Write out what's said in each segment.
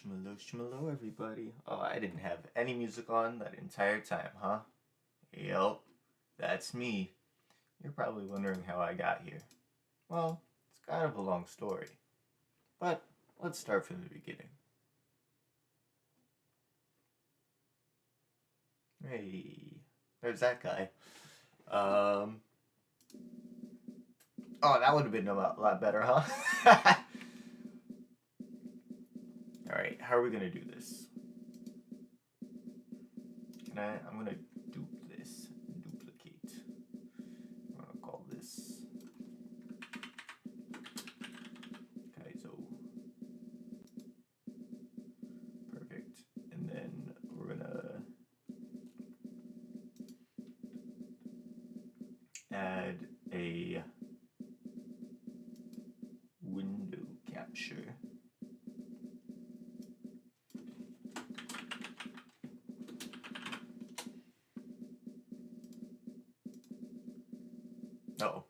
Shmalo, everybody. Oh, I didn't have any music on that entire time, huh? Yep, that's me. You're probably wondering how I got here. Well, it's kind of a long story. But let's start from the beginning. Hey, there's that guy. Oh, that would have been a lot better, huh? Alright, how are we gonna do this? I'm gonna duplicate. I'm gonna call this Kaizo. Perfect. And then we're gonna add a window capture. Uh-oh.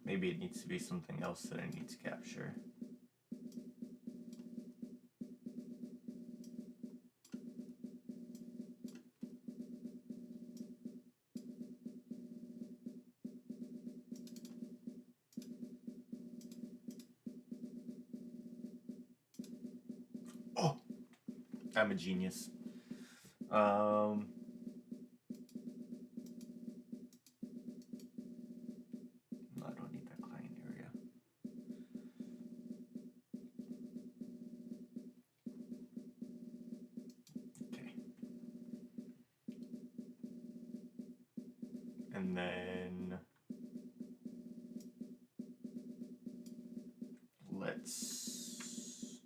Maybe it needs to be something else that I need to capture. Oh, I'm a genius. No, I don't need that client area. Okay. And then let's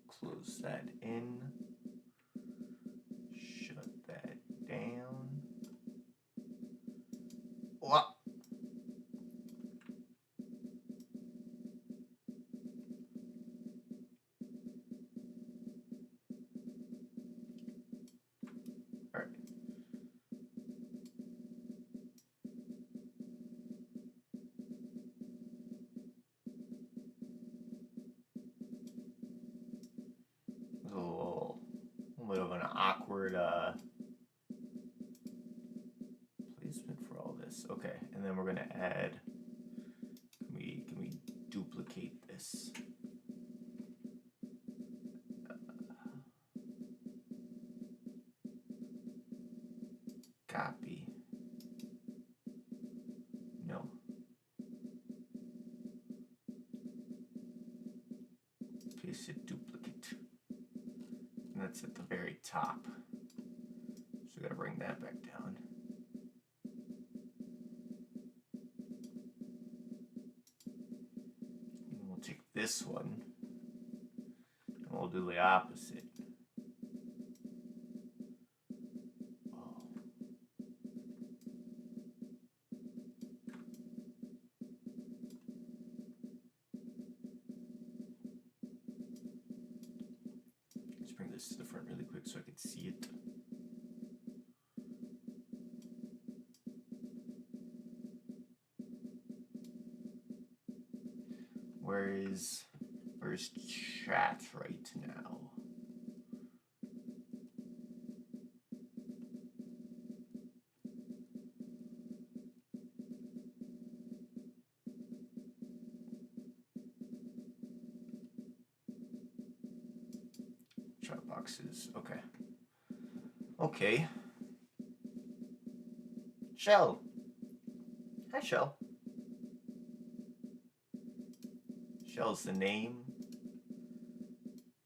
close that in. Shut that down. What? Alright. A little bit of an awkward placement for all this. Okay, and then we're gonna add. Can we duplicate this? Copy. No. Paste it, duplicate. And that's at the very top. So we gotta bring that back down. And we'll take this one and we'll do the opposite. Bring this to the front really quick so I can see it. Where's chat right now? Chat boxes. Okay. Okay. Shell. Hi, Shell. Shell's the name.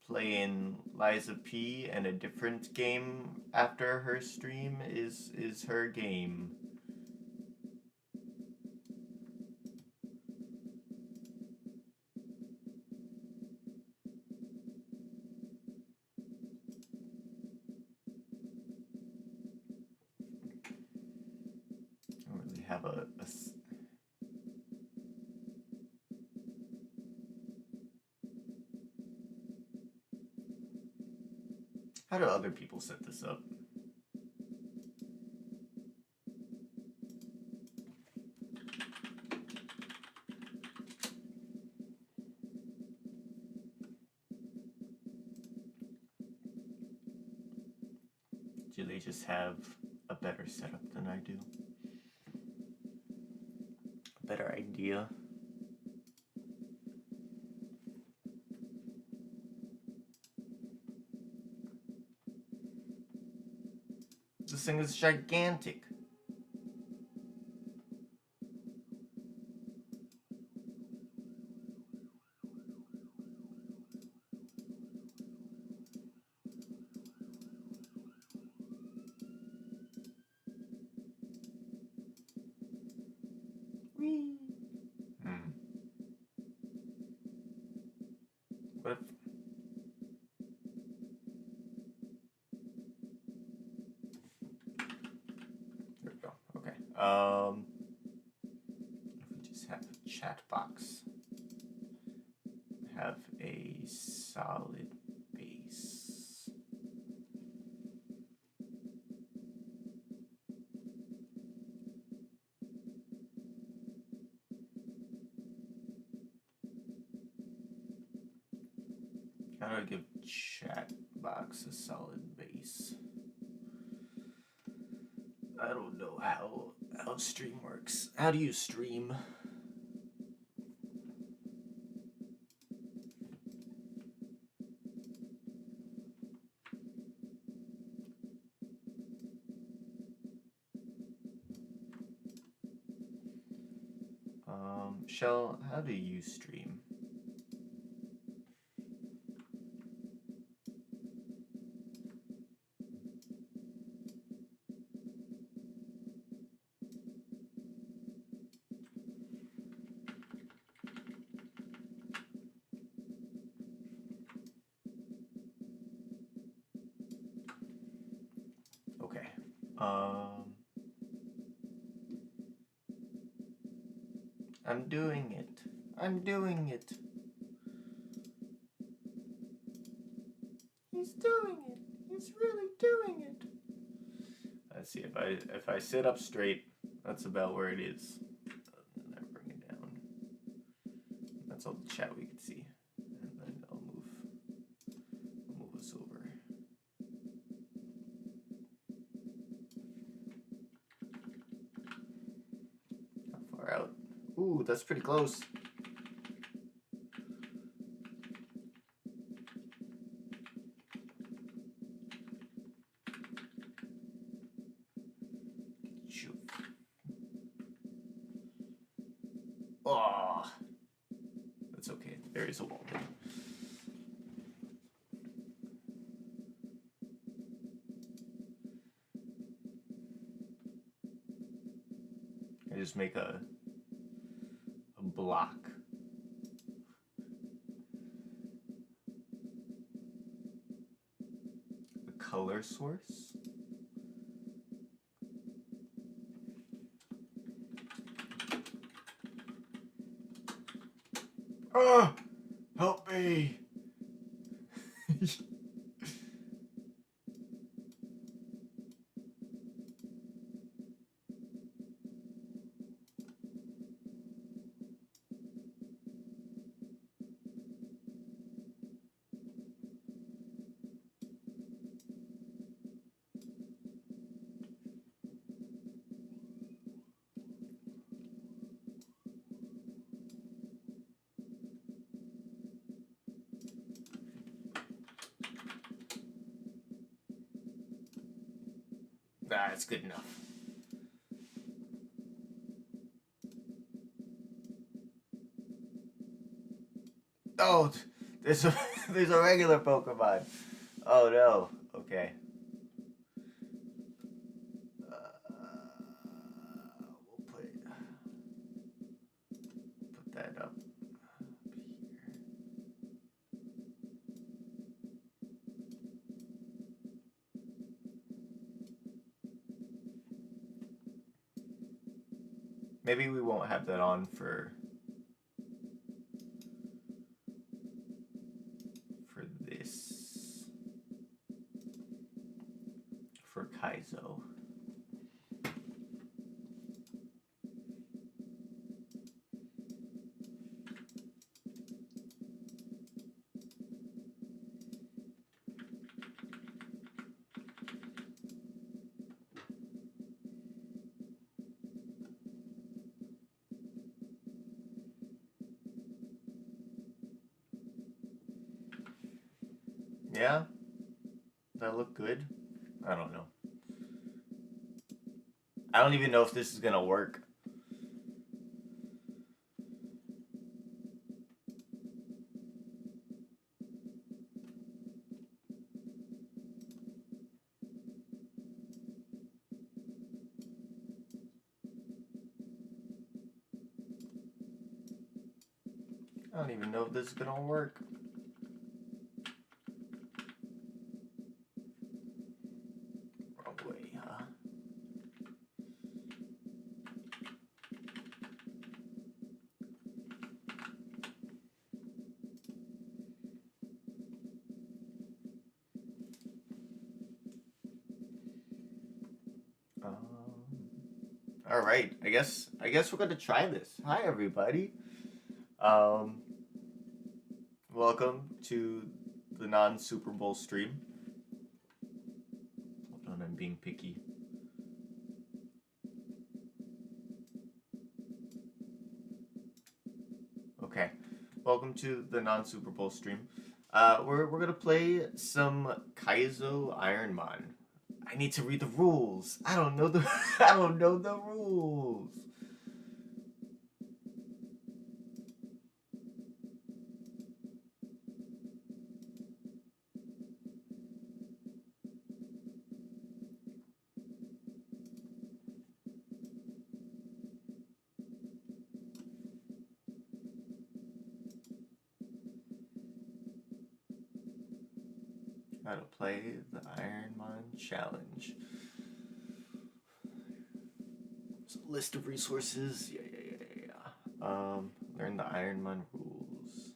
Playing Liza P and a different game after her stream is her game. I don't really have a How do other people set this up? Do they just have a better setup than I do? A better idea? This thing is gigantic. Whee! What if... There we go. Okay. If we just have a chat box, have a solid base. How do I give chat box a solid base? I don't know how stream works. How do you stream? Shell, how do you stream? Okay. I'm doing it. I'm doing it. He's doing it. He's really doing it. Let's see, if I sit up straight, that's about where it is. And then I bring it down. That's all the chat we can see. And then I'll move us over. How far out? Ooh, that's pretty close. Oh, that's okay. There is a wall there. I just make a block. A color source. Ah! Help me! That's good enough. Oh, there's a there's a regular Pokemon. Oh no. Okay. We'll put that up here. Maybe we won't have that on for this, for Kaizo. Yeah? That look good? I don't know. I don't even know if this is gonna work. I don't even know if this is gonna work. Wrong way, huh? All right. I guess we're gonna try this. Hi, everybody. Um, Welcome to the non-Superbowl stream. Hold on, I'm being picky. Okay. Welcome to the non-Superbowl stream. We're gonna play some Kaizo Ironmon. I need to read the rules. I don't know the I don't know the rules. How to play the Ironmon challenge. So list of resources. Yeah. Learn the Ironmon rules.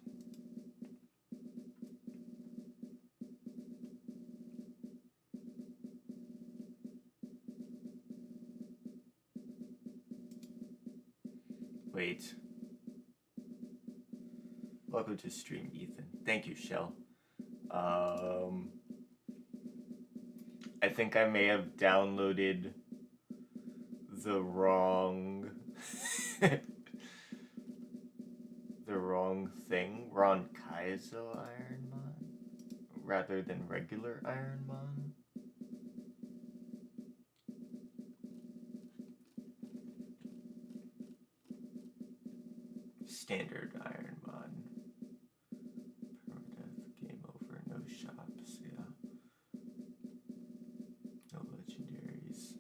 Wait. Welcome to stream, Ethan. Thank you, Shell. I think I may have downloaded the wrong the wrong thing. We're on Kaizo Ironmon rather than regular Ironmon. Standard Ironmon. Permadeath, game over, no shops, yeah. No legendaries.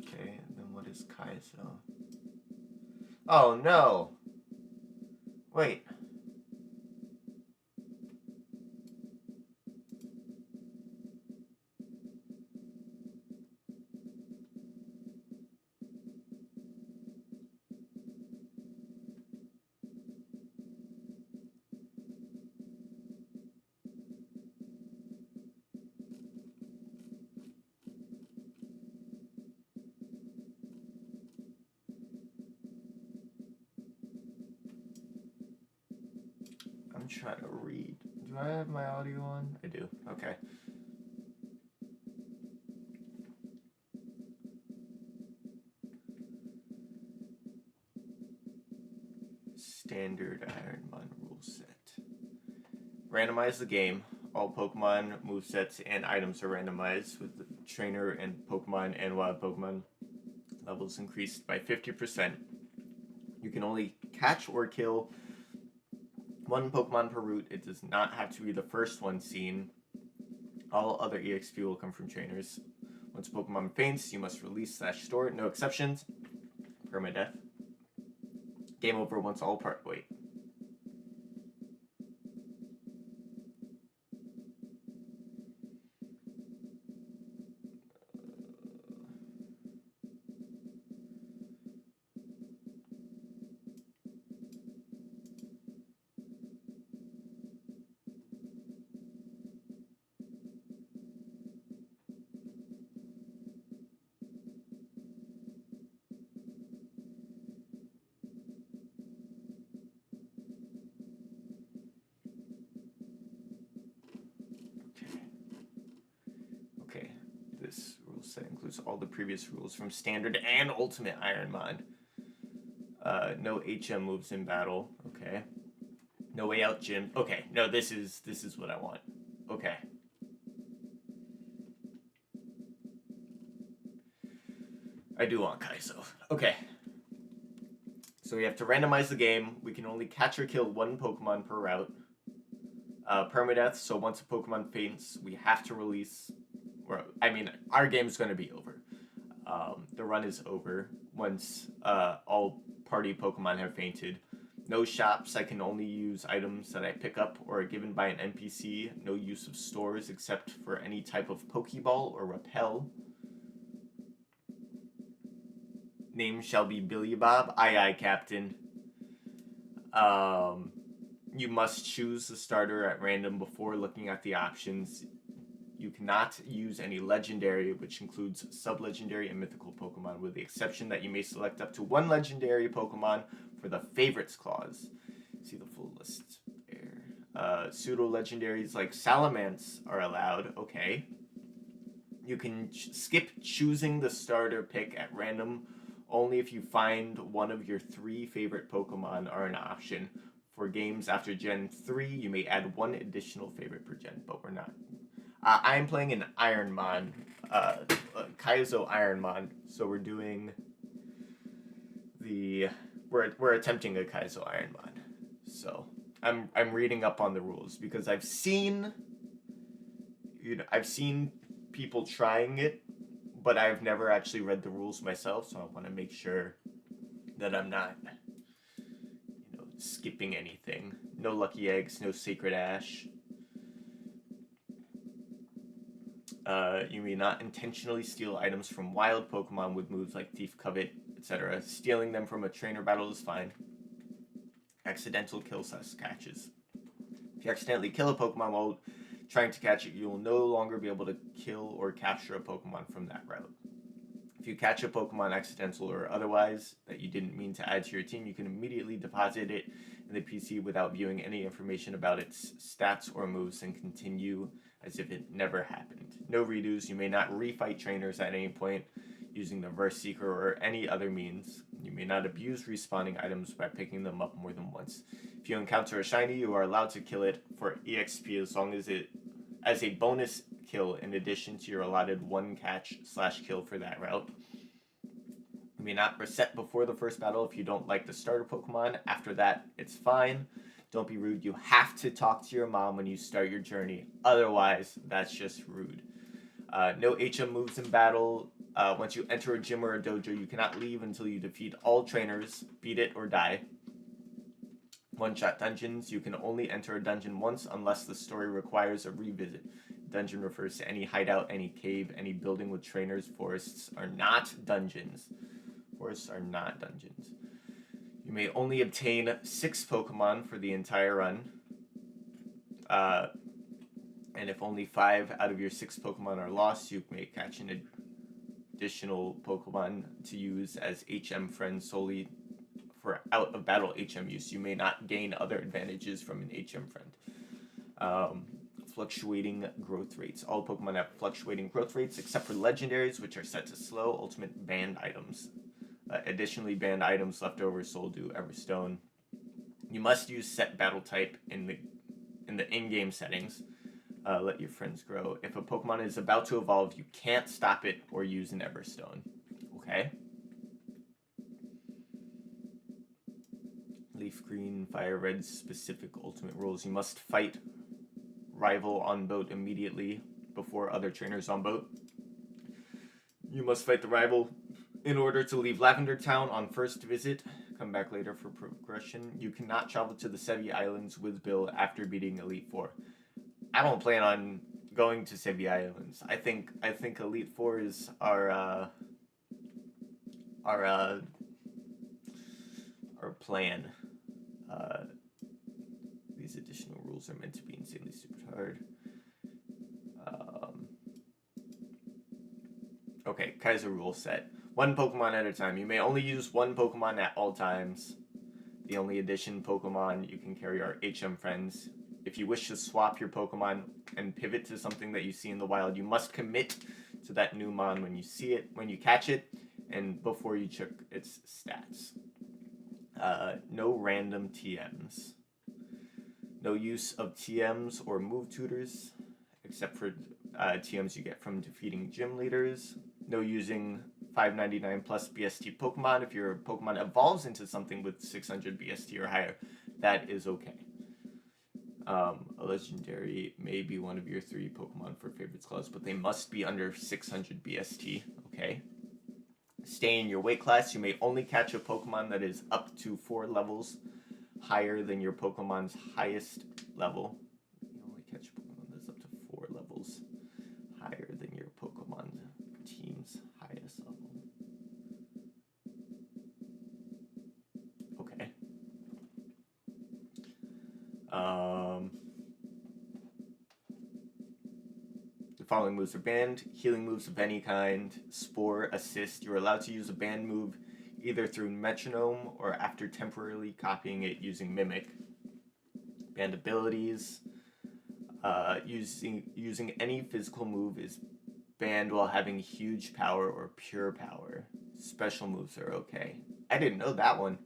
Okay, and then what is Kaizo? Oh no! Wait. I'm trying to read. Do I have my audio on? I do. Okay. Standard Ironmon rule set. Randomize the game. All Pokemon, movesets, and items are randomized with the trainer and Pokemon and wild Pokemon levels increased by 50%. You can only catch or kill one Pokemon per route. It does not have to be the first one seen. All other EXP will come from trainers. Once Pokemon faints, you must release/store. No exceptions. Permadeath. Game over once all part. Wait. Okay. This rule set includes all the previous rules from Standard and Ultimate Ironmon. No HM moves in battle. Okay. No way out gym. Okay. No, this is what I want. Okay. I do want Kaizo. Okay. So we have to randomize the game. We can only catch or kill one Pokemon per route. Permadeath, so once a Pokemon faints, we have to release... our game's going to be over. The run is over once all party Pokemon have fainted. No shops. I can only use items that I pick up or are given by an NPC. No use of stores except for any type of Pokeball or Repel. Name shall be Billy Bob. Aye, aye, Captain. You must choose the starter at random before looking at the options. You cannot use any legendary, which includes sub-legendary and mythical Pokemon, with the exception that you may select up to one legendary Pokemon for the favorites clause. See the full list there. Pseudo-legendaries like Salamence are allowed. Okay. You can skip choosing the starter pick at random only if you find one of your 3 favorite Pokemon are an option. For games after Gen 3, you may add one additional favorite per gen, but we're not. I'm playing an Ironmon, Kaizo Ironmon, so we're doing we're attempting a Kaizo Ironmon. So I'm reading up on the rules because I've seen people trying it, but I've never actually read the rules myself, so I want to make sure that I'm not skipping anything. No lucky eggs, no sacred ash. You may not intentionally steal items from wild Pokemon with moves like Thief, Covet, etc. Stealing them from a trainer battle is fine. Accidental kill/catches. If you accidentally kill a Pokemon while trying to catch it, you will no longer be able to kill or capture a Pokemon from that route. If you catch a Pokemon accidental or otherwise that you didn't mean to add to your team, you can immediately deposit it in the PC without viewing any information about its stats or moves and continue as if it never happened. No redos. You may not refight trainers at any point using the Verse Seeker or any other means. You may not abuse respawning items by picking them up more than once. If you encounter a shiny, you are allowed to kill it for EXP as long as it as a bonus kill in addition to your allotted one catch/kill for that route. You may not reset before the first battle if you don't like the starter Pokemon. After that, it's fine. Don't be rude. You have to talk to your mom when you start your journey. Otherwise, that's just rude. No HM moves in battle. Once you enter a gym or a dojo, you cannot leave until you defeat all trainers, beat it, or die. One-shot dungeons. You can only enter a dungeon once unless the story requires a revisit. Dungeon refers to any hideout, any cave, any building with trainers. Forests are not dungeons. Forests are not dungeons. You may only obtain 6 Pokemon for the entire run. And if only 5 out of your 6 Pokemon are lost, you may catch an additional Pokemon to use as HM friends solely for out-of-battle HM use. You may not gain other advantages from an HM friend. Fluctuating growth rates. All Pokemon have fluctuating growth rates except for legendaries, which are set to slow. Ultimate banned items. Additionally, banned items left over sold to Everstone. You must use set battle type in the in-game settings. let your friends grow. If a Pokemon is about to evolve, you can't stop it or use an Everstone. Okay? Leaf Green, Fire Red specific ultimate rules. You must fight rival on boat immediately before other trainers on boat. You must fight the rival in order to leave Lavender Town on first visit. Come back later for progression. You cannot travel to the Sevi Islands with Bill after beating Elite Four. I don't plan on going to Sevi Islands. I think Elite Four is our plan. These additional rules are meant to be insanely super hard. Okay, Kaiser rule set. One Pokemon at a time. You may only use one Pokemon at all times. The only addition Pokemon you can carry are HM friends. If you wish to swap your Pokemon and pivot to something that you see in the wild, you must commit to that new Mon when you see it, when you catch it, and before you check its stats. No random TMs. No use of TMs or move tutors, except for TMs you get from defeating gym leaders. No using 599 plus BST Pokemon. If your Pokemon evolves into something with 600 BST or higher, that is okay. A legendary may be one of your 3 Pokemon for favorites clause, but they must be under 600 BST, okay? Stay in your weight class. You may only catch a Pokemon that is up to 4 levels higher than your Pokemon's highest level. You only catch a Pokemon that's up to 4 levels higher than your Pokemon team's highest level. Okay. The following moves are banned. Healing moves of any kind, Spore, Assist. You're allowed to use a banned move either through Metronome or after temporarily copying it using Mimic. Banned abilities. Using any physical move is banned while having huge power or pure power. Special moves are okay. I didn't know that one.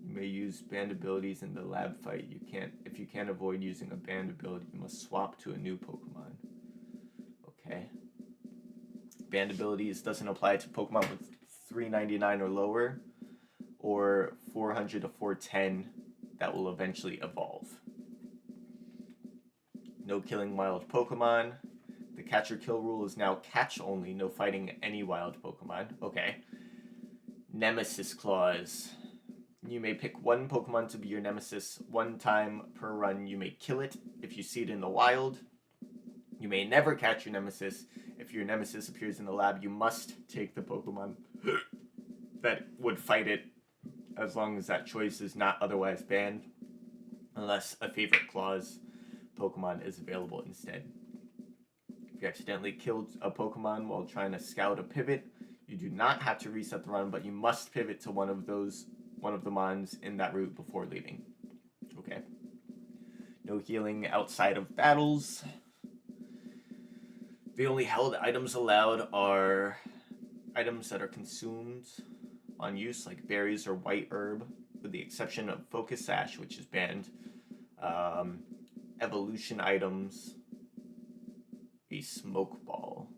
You may use banned abilities in the lab fight. If you can't avoid using a banned ability, you must swap to a new Pokemon. Okay. Banned abilities doesn't apply to Pokemon with 399 or lower, or 400 to 410 that will eventually evolve. No killing wild Pokemon. The catch or kill rule is now catch only, no fighting any wild Pokemon. Okay. Nemesis clause. You may pick one Pokemon to be your nemesis one time per run. You may kill it if you see it in the wild. You may never catch your nemesis. If your nemesis appears in the lab, you must take the Pokemon that would fight it, as long as that choice is not otherwise banned, unless a favorite clause Pokemon is available instead. If you accidentally killed a Pokemon while trying to scout a pivot, you do not have to reset the run, but you must pivot to one of the mons in that route before leaving. Okay. No healing outside of battles. The only held items allowed are items that are consumed on use, like berries or white herb, with the exception of Focus Sash, which is banned. Evolution items. A Smoke Ball.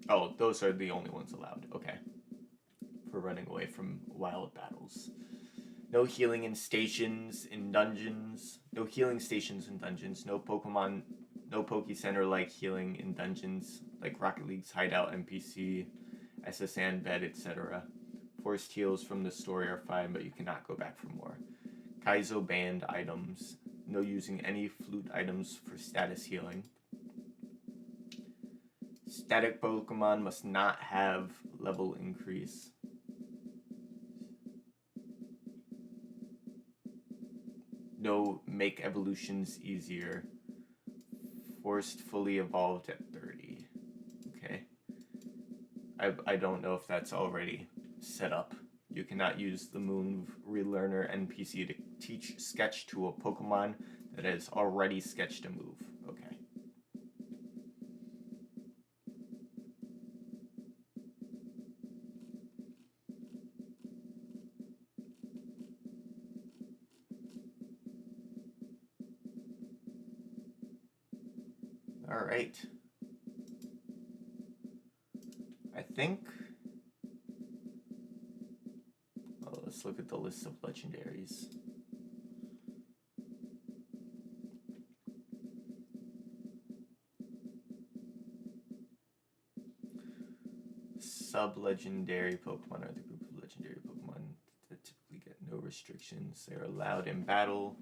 Oh, those are the only ones allowed. Okay. For running away from wild battles. No healing in stations in dungeons. No healing stations in dungeons. No Pokemon, no Poke Center like healing in dungeons, like Rocket League's Hideout NPC, SSN Bed, etc. Forced heals from the story are fine, but you cannot go back for more. Kaizo banned items. No using any flute items for status healing. Static Pokemon must not have level increase. No make evolutions easier. Forced fully evolved at 30. Okay. I don't know if that's already set up. You cannot use the Move Relearner NPC to teach Sketch to a Pokemon that has already sketched a move. Okay. Alright. I think... Well, let's look at the list of legendaries. Sub-legendary Pokemon are the group of legendary Pokemon that typically get no restrictions. They're allowed in battle.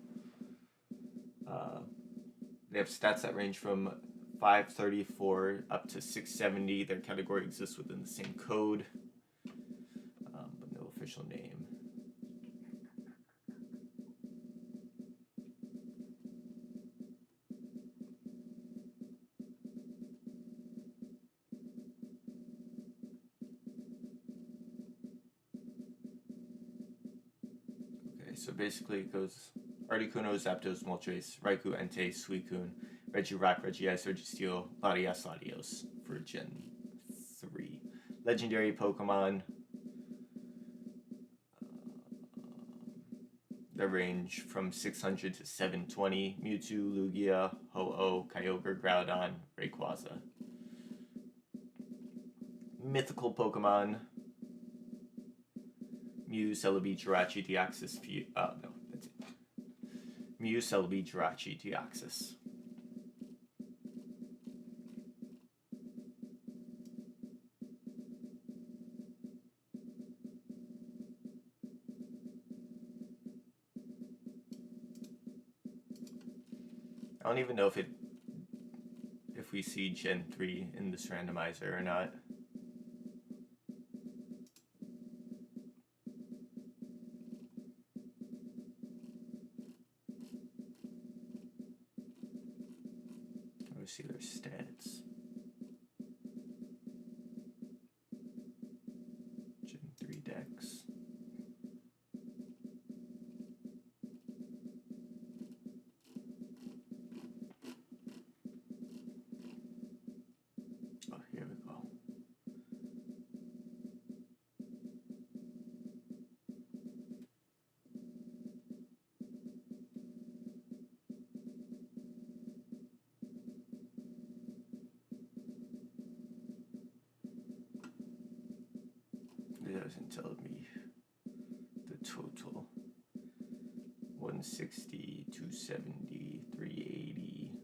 They have stats that range from 534 up to 670. Their category exists within the same code, but no official name. Okay, so basically it goes Articuno, Zapdos, Moltres, Raikou, Entei, Suicune, Regirock, Regice, Registeel, Latias, Latios for Gen 3. Legendary Pokemon. They range from 600 to 720. Mewtwo, Lugia, Ho-Oh, Kyogre, Groudon, Rayquaza. Mythical Pokemon. Mew, Celebi, Jirachi, Deoxys, no, that's it. Mew, Celebi, Jirachi, Deoxys. I don't even know if we see Gen 3 in this randomizer or not. Let's see their stats. Gen 3 Dex. Oh, here we go. It doesn't tell me the total. 160, 270, 380,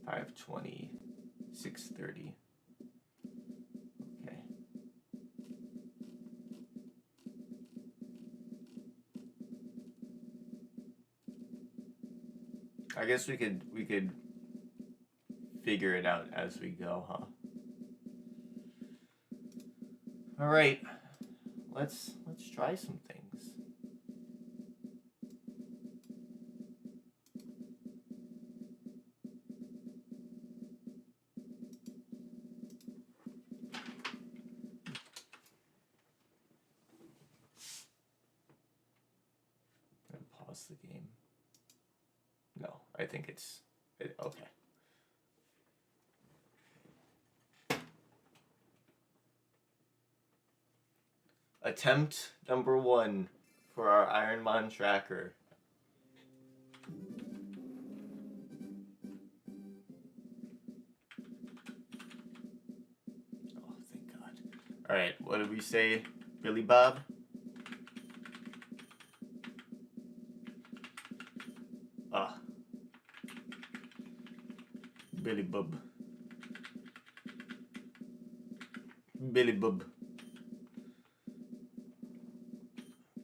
520, 630. Okay. I guess we could figure it out as we go, huh? All right, let's try some things. I'm gonna pause the game. No, I think it's okay. Attempt number 1 for our Ironmon tracker. Oh, thank God. Alright, what did we say? Billy Bob? Ah. Billy Bob. Billy Bob.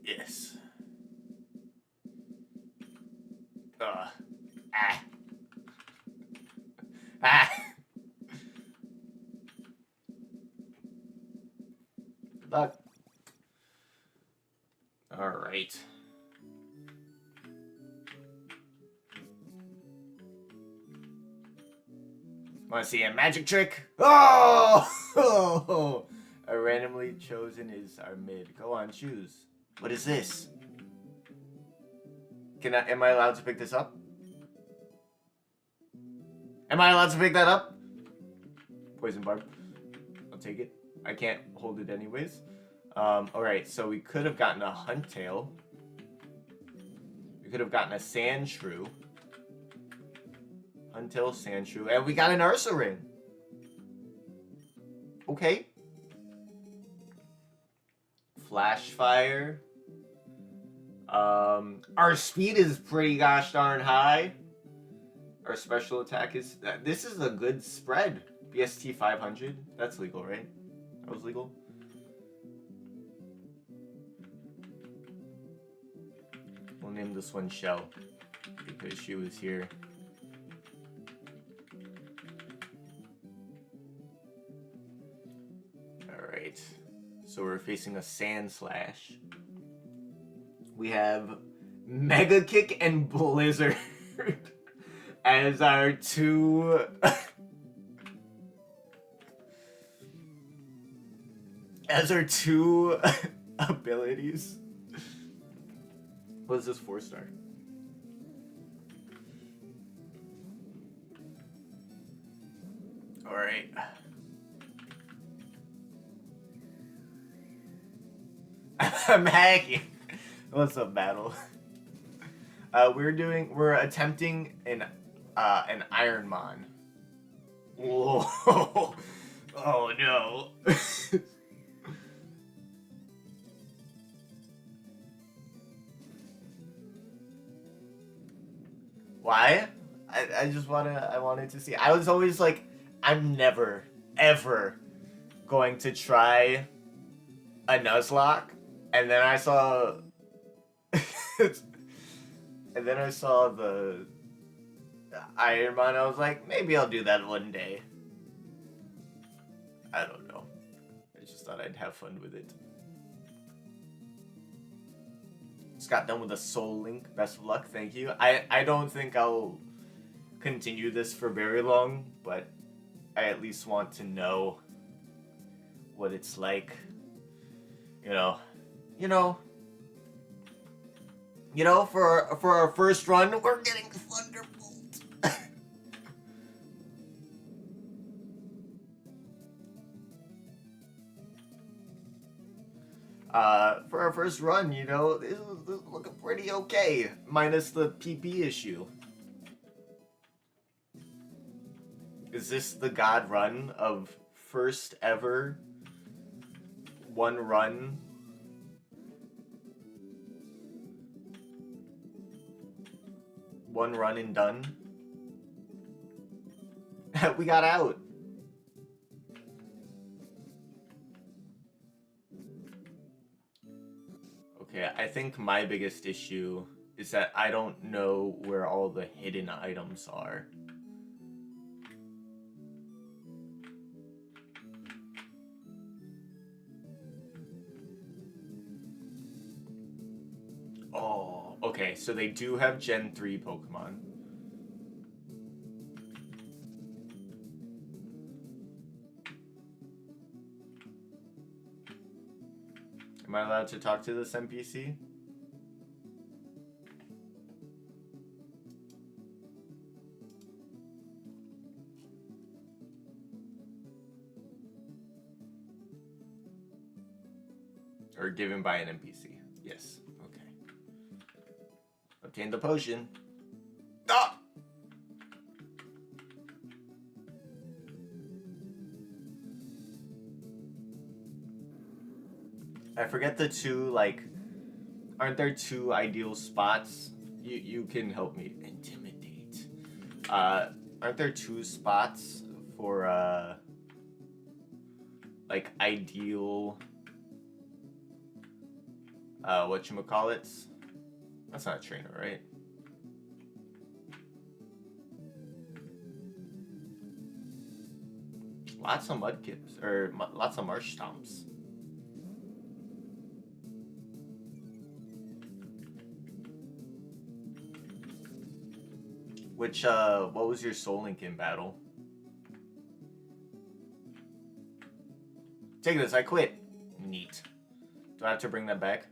Yes. Ah. Ah. Good luck. All right. Want to see a magic trick? Oh! A randomly chosen is our mid. Go on, choose. What is this? Am I allowed to pick this up? Am I allowed to pick that up? Poison barb. I'll take it. I can't hold it anyways. Alright, so we could have gotten a Huntail. We could have gotten a Sandshrew. Until Sandshrew. And we got an Ursa ring. Okay. Flash Fire. Our speed is pretty gosh darn high. Our special attack is... This is a good spread. BST 500. That's legal, right? That was legal. We'll name this one Shell. Because she was here. Alright. So we're facing a Sand Slash. We have Mega Kick and Blizzard as our two abilities. What is this 4-star? All right. I'm hacking. What's up, battle? We're attempting an Ironmon. Whoa! Oh no! Why? I wanted to see. I was always like, I'm never ever going to try a Nuzlocke, and then I saw. And then I saw the Ironmon. I was like, maybe I'll do that one day. I don't know. I just thought I'd have fun with it. Just got done with a Soul Link. Best of luck. Thank you. I don't think I'll continue this for very long, but I at least want to know what it's like. For our first run, we're getting Thunderbolt. For our first run, this is looking pretty okay, minus the PP issue. Is this the God run of first ever one run? One run and done. We got out. Okay, I think my biggest issue is that I don't know where all the hidden items are. Oh, okay, so they do have Gen 3 Pokemon. Am I allowed to talk to this NPC? Or given by an NPC? Yes. Okay. Obtain the potion. Ah! I forget the two, aren't there two ideal spots? You can help me. Intimidate. Aren't there two spots for, ideal, whatchamacallits? That's not a trainer, right? Lots of mudkips, or lots of marsh stomps. Which, what was your Soul Link in battle? Take this, I quit. Neat. Do I have to bring that back?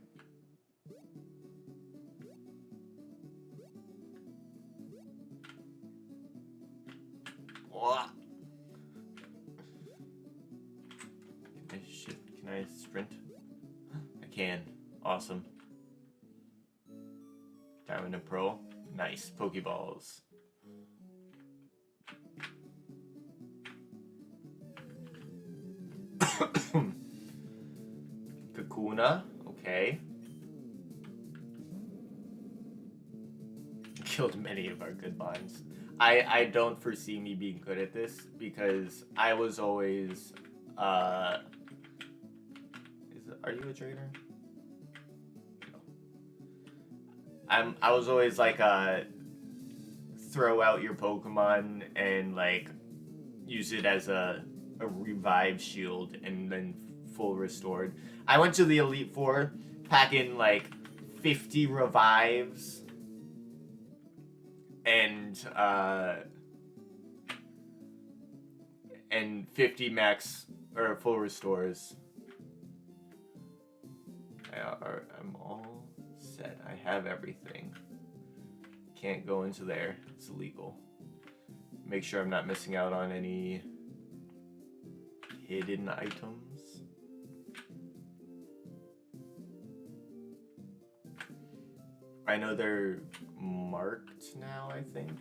What? Can I sprint? I can. Awesome. Diamond and Pearl. Nice. Pokeballs. Kakuna. Okay. Killed many of our good bonds. I don't foresee me being good at this because I was always are you a trainer? No. I was always like throw out your Pokemon and like use it as a revive shield and then full restored. I went to the Elite Four, packing like 50 revives and 50 max or full restores. I'm all set. I have everything. Can't go into there. It's illegal. Make sure I'm not missing out on any hidden items. I know they're marked now, I think.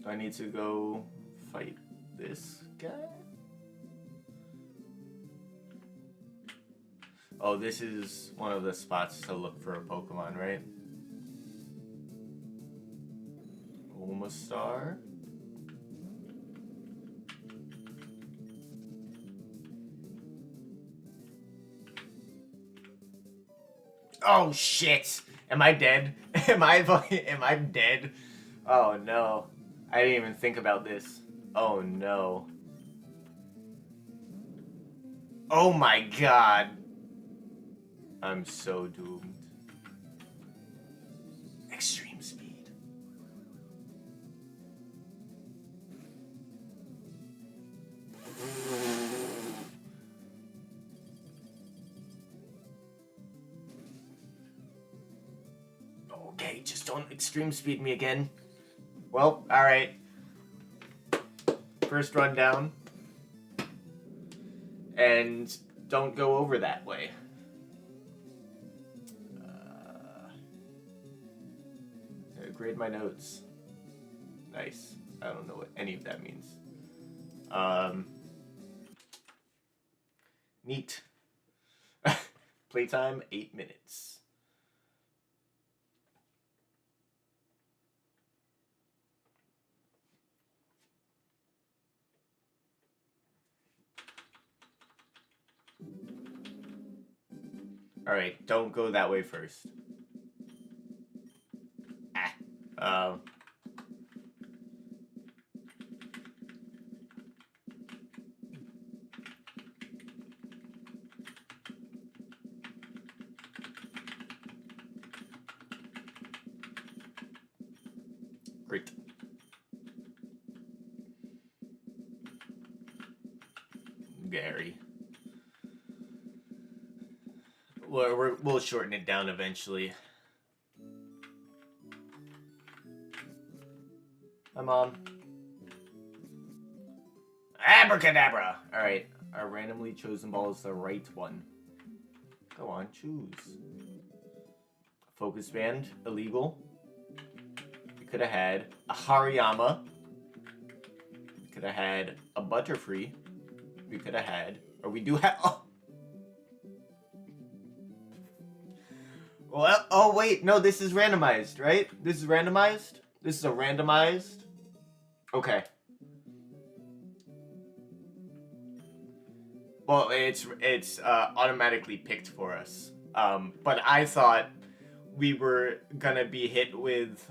Do I need to go fight this guy? Oh, this is one of the spots to look for a Pokemon, right? Omastar. Oh shit! Am I dead? Am I dead? Oh no. I didn't even think about this. Oh no. Oh my god. I'm so doomed. Extreme speed. Okay, just don't extreme speed me again. Well, alright. First run down. And don't go over that way. Grade my notes. Nice. I don't know what any of that means. Neat. Playtime, 8 minutes. Alright, don't go that way first. Great. Gary. We'll shorten it down eventually. Hi, Mom. Abracadabra! Alright, our randomly chosen ball is the right one. Go on, choose. Focus band, illegal. We could have had a Hariyama. We could have had a Butterfree. We could have had, or we do have, oh! Well, oh wait, no, this is randomized, right? This is randomized? This is a randomized? Okay. Well, it's automatically picked for us. But I thought we were gonna be hit with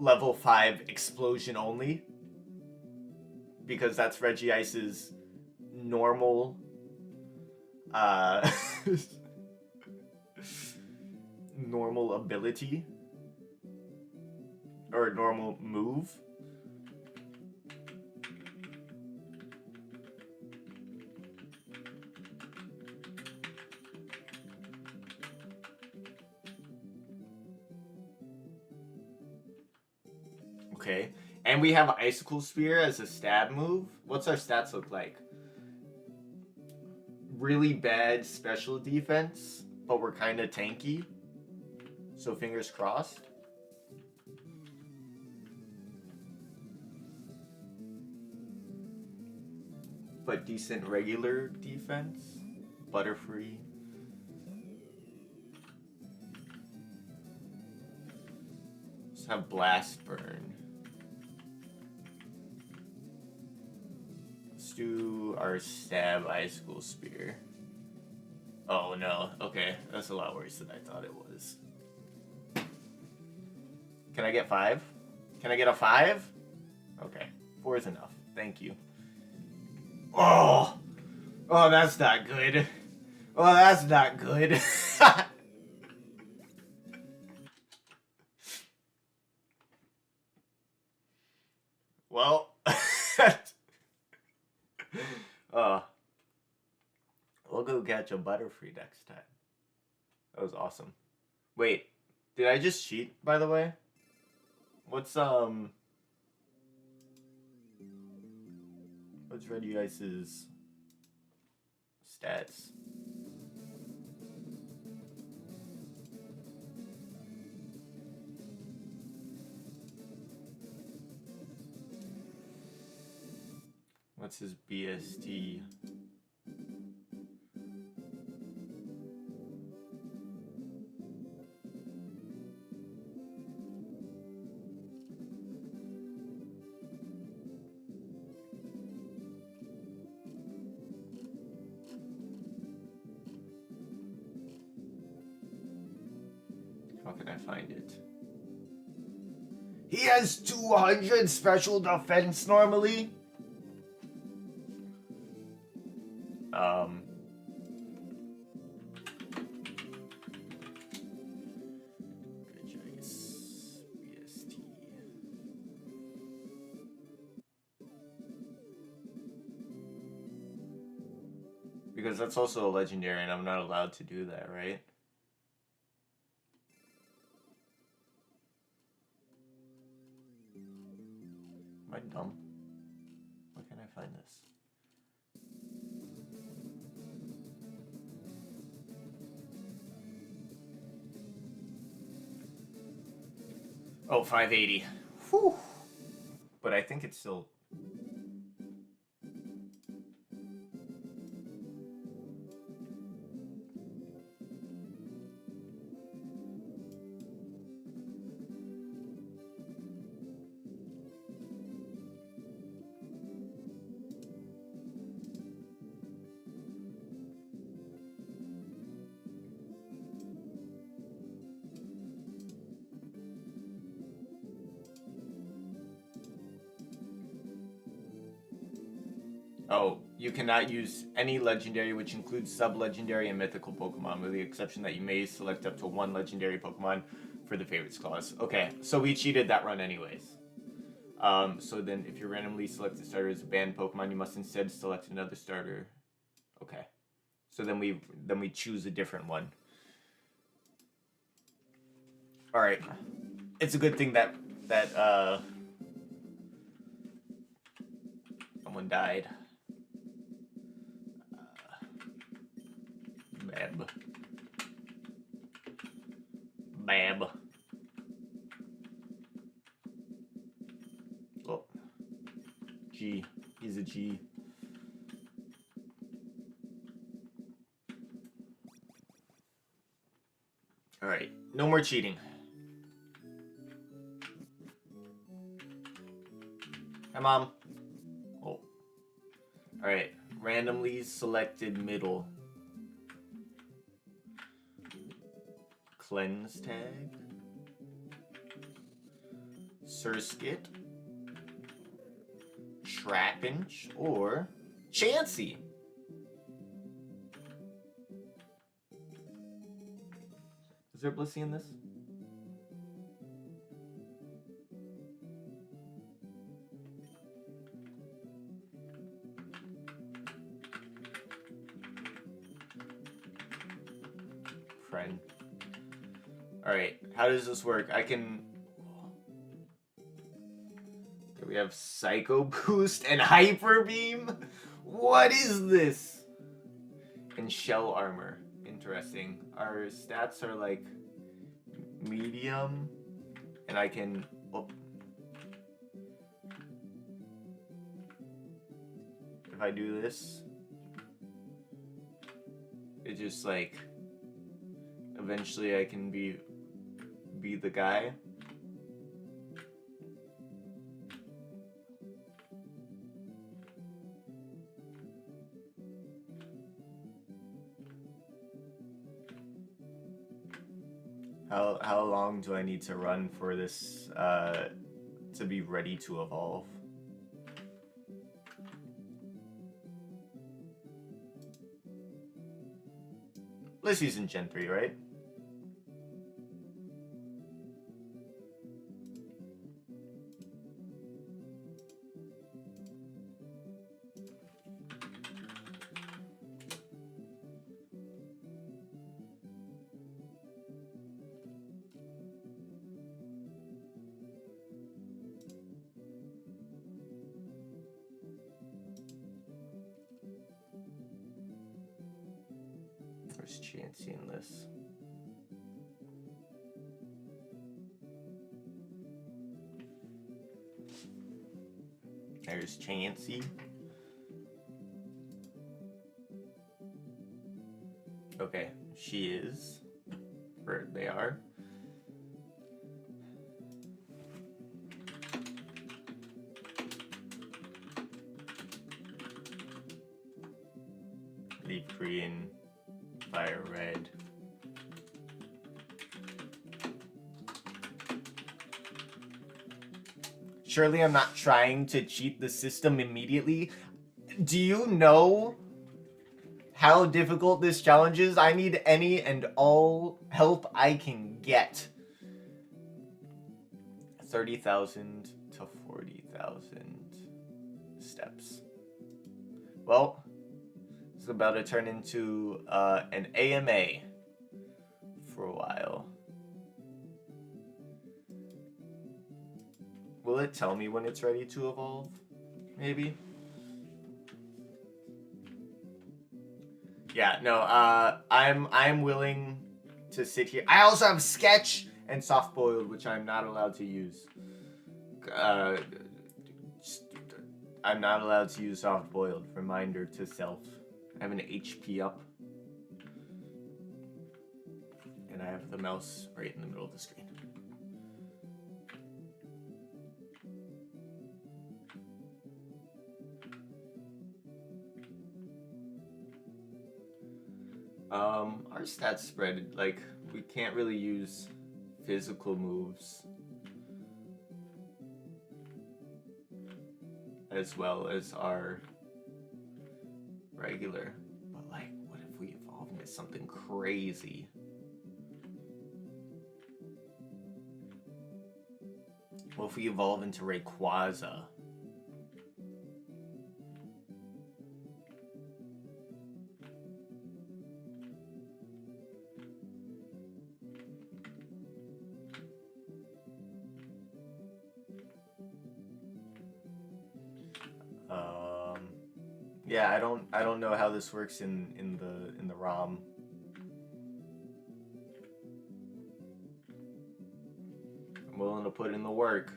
level 5 explosion only, because that's Regice's normal normal ability or normal move. Okay, and we have Icicle Spear as a stab move. What's our stats look like? Really bad special defense, but we're kind of tanky. So fingers crossed. but decent regular defense. Butterfree. Let's have Blast Burn. Let's do our Stab Ice School Spear. Oh no, okay, that's a lot worse than I thought it was. Can I get 5? Can I get a 5? Okay, 4 is enough. Thank you. Oh! Oh, that's not good. Oh, that's not good. Well, we'll go catch a Butterfree next time. That was awesome. Wait, did I just cheat, by the way? What's Reggie Ice's stats? What's his BST? How can I find it? He has 200 special defense normally. BST. Because that's also a legendary and I'm not allowed to do that, right? Am I dumb? Where can I find this? Oh, 580. Whew. But I think it's still... Oh, you cannot use any legendary, which includes sub-legendary and mythical Pokemon, with the exception that you may select up to 1 legendary Pokemon for the favorites clause. Okay, so we cheated that run anyways. So then if you randomly select a starter as a banned Pokemon, you must instead select another starter. Okay. So then we choose a different one. Alright. It's a good thing that someone died. Bab. Oh. G. He's a G. Alright. No more cheating. Hi, Mom. Oh. Alright. Randomly selected middle. Cleanse tag. Surskit. Trapinch. Or Chansey. Is there Blissey in this? Friend. Alright, how does this work? I can... Okay, we have Psycho Boost and Hyper Beam? What is this? And Shell Armor. Interesting. Our stats are like medium, and I can... Oh. if I do this, it just like eventually I can be the guy. How long do I need to run for this to be ready to evolve? Lissy's in Gen 3, right? There's Chansey in this. There's Chansey. Okay, she is. Or they are. Leaf green, fire red. Surely I'm not trying to cheat the system immediately. Do you know how difficult this challenge is? I need any and all help I can get. 30,000 to 40,000 steps. Well, it's about to turn into an AMA for a while. Will it tell me when it's ready to evolve? Maybe? Yeah, no, I'm willing to sit here. I also have Sketch and Soft Boiled, which I'm not allowed to use. I'm not allowed to use Soft Boiled. Reminder to self. I have an HP up. And I have the mouse right in the middle of the screen. Our stats spread, like, we can't really use physical moves as well as our regular. But, like, what if we evolve into something crazy? What if we evolve into Rayquaza? Yeah, I don't know how this works in the ROM. I'm willing to put in the work.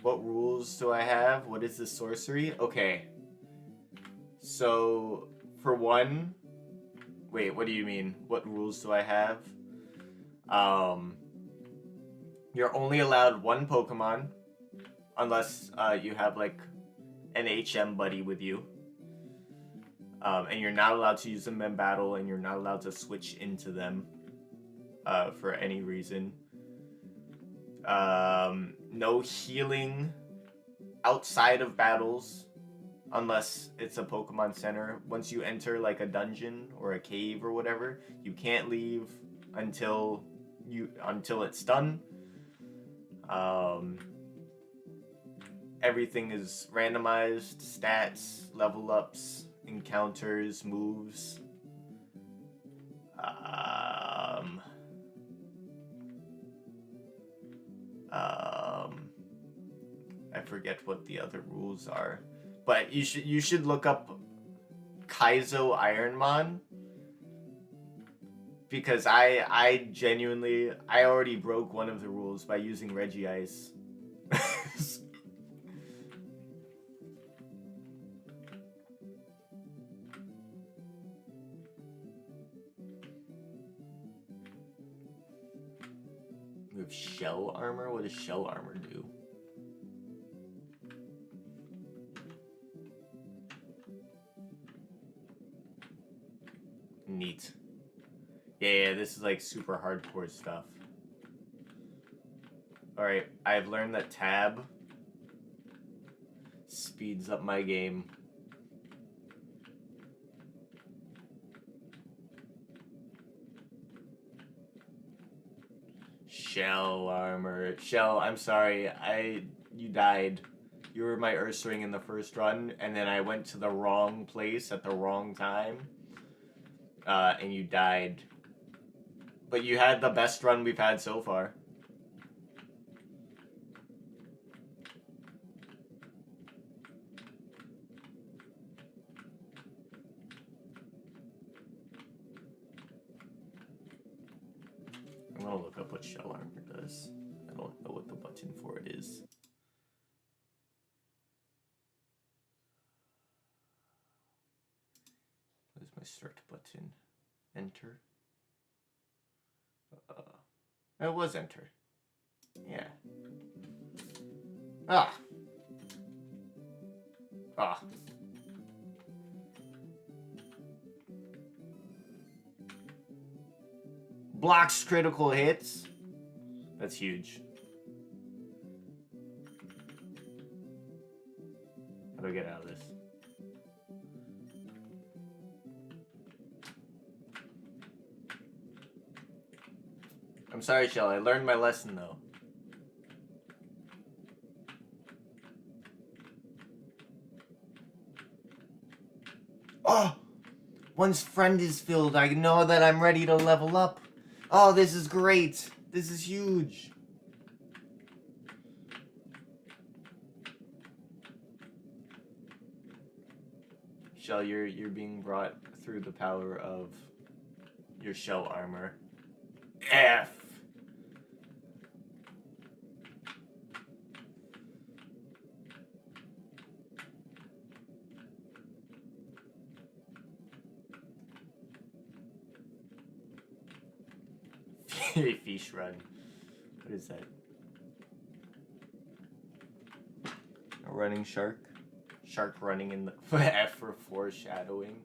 What rules do I have? What is the sorcery? Okay. So, for one... Wait, what do you mean? What rules do I have? You're only allowed one Pokemon. Unless you have, like, an HM buddy with you. And you're not allowed to use them in battle, and you're not allowed to switch into them for any reason. No healing outside of battles unless it's a Pokemon Center. Once you enter like a dungeon or a cave or whatever, you can't leave until it's done. Everything is randomized, stats, level ups, encounters, moves. I forget what the other rules are, but you should look up Kaizo Ironmon, because I genuinely already broke one of the rules by using Regice. shell armor? What does shell armor do? Neat. Yeah, this is like super hardcore stuff. Alright, I've learned that tab speeds up my game. Shell armor. Shell, I'm sorry. You died. You were my Ursaring in the first run, and then I went to the wrong place at the wrong time. And you died. But you had the best run we've had so far. I'm gonna look up what shell armor does. I don't know what the button for it is. Where's my start button? Enter. It was enter. Yeah. Ah. Blocks critical hits. That's huge. How do I get out of this? I'm sorry, Shell. I learned my lesson, though. Oh! Once friend is filled, I know that I'm ready to level up. Oh, this is great. This is huge. Shell, you're being brought through the power of your shell armor. F. Fish run. What is that? A running shark? Shark running in the F for foreshadowing.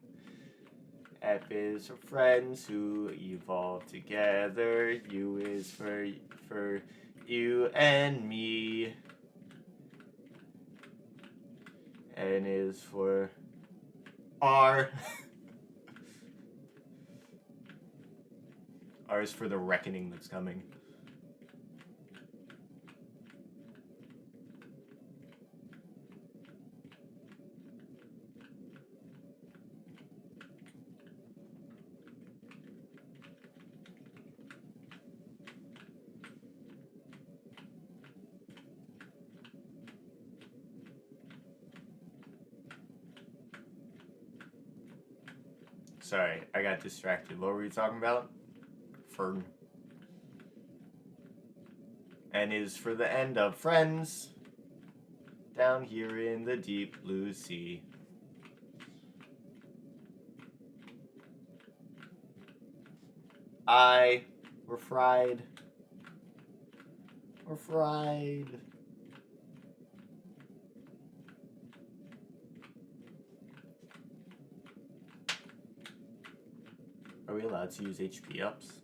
F is for friends who evolve together. U is for you and me. N is for R. R is for the reckoning that's coming. Sorry, I got distracted. What were you talking about? Fern. N is for the end of friends. Down here in the deep blue sea. We're fried. We're fried. Are we allowed to use HP ups?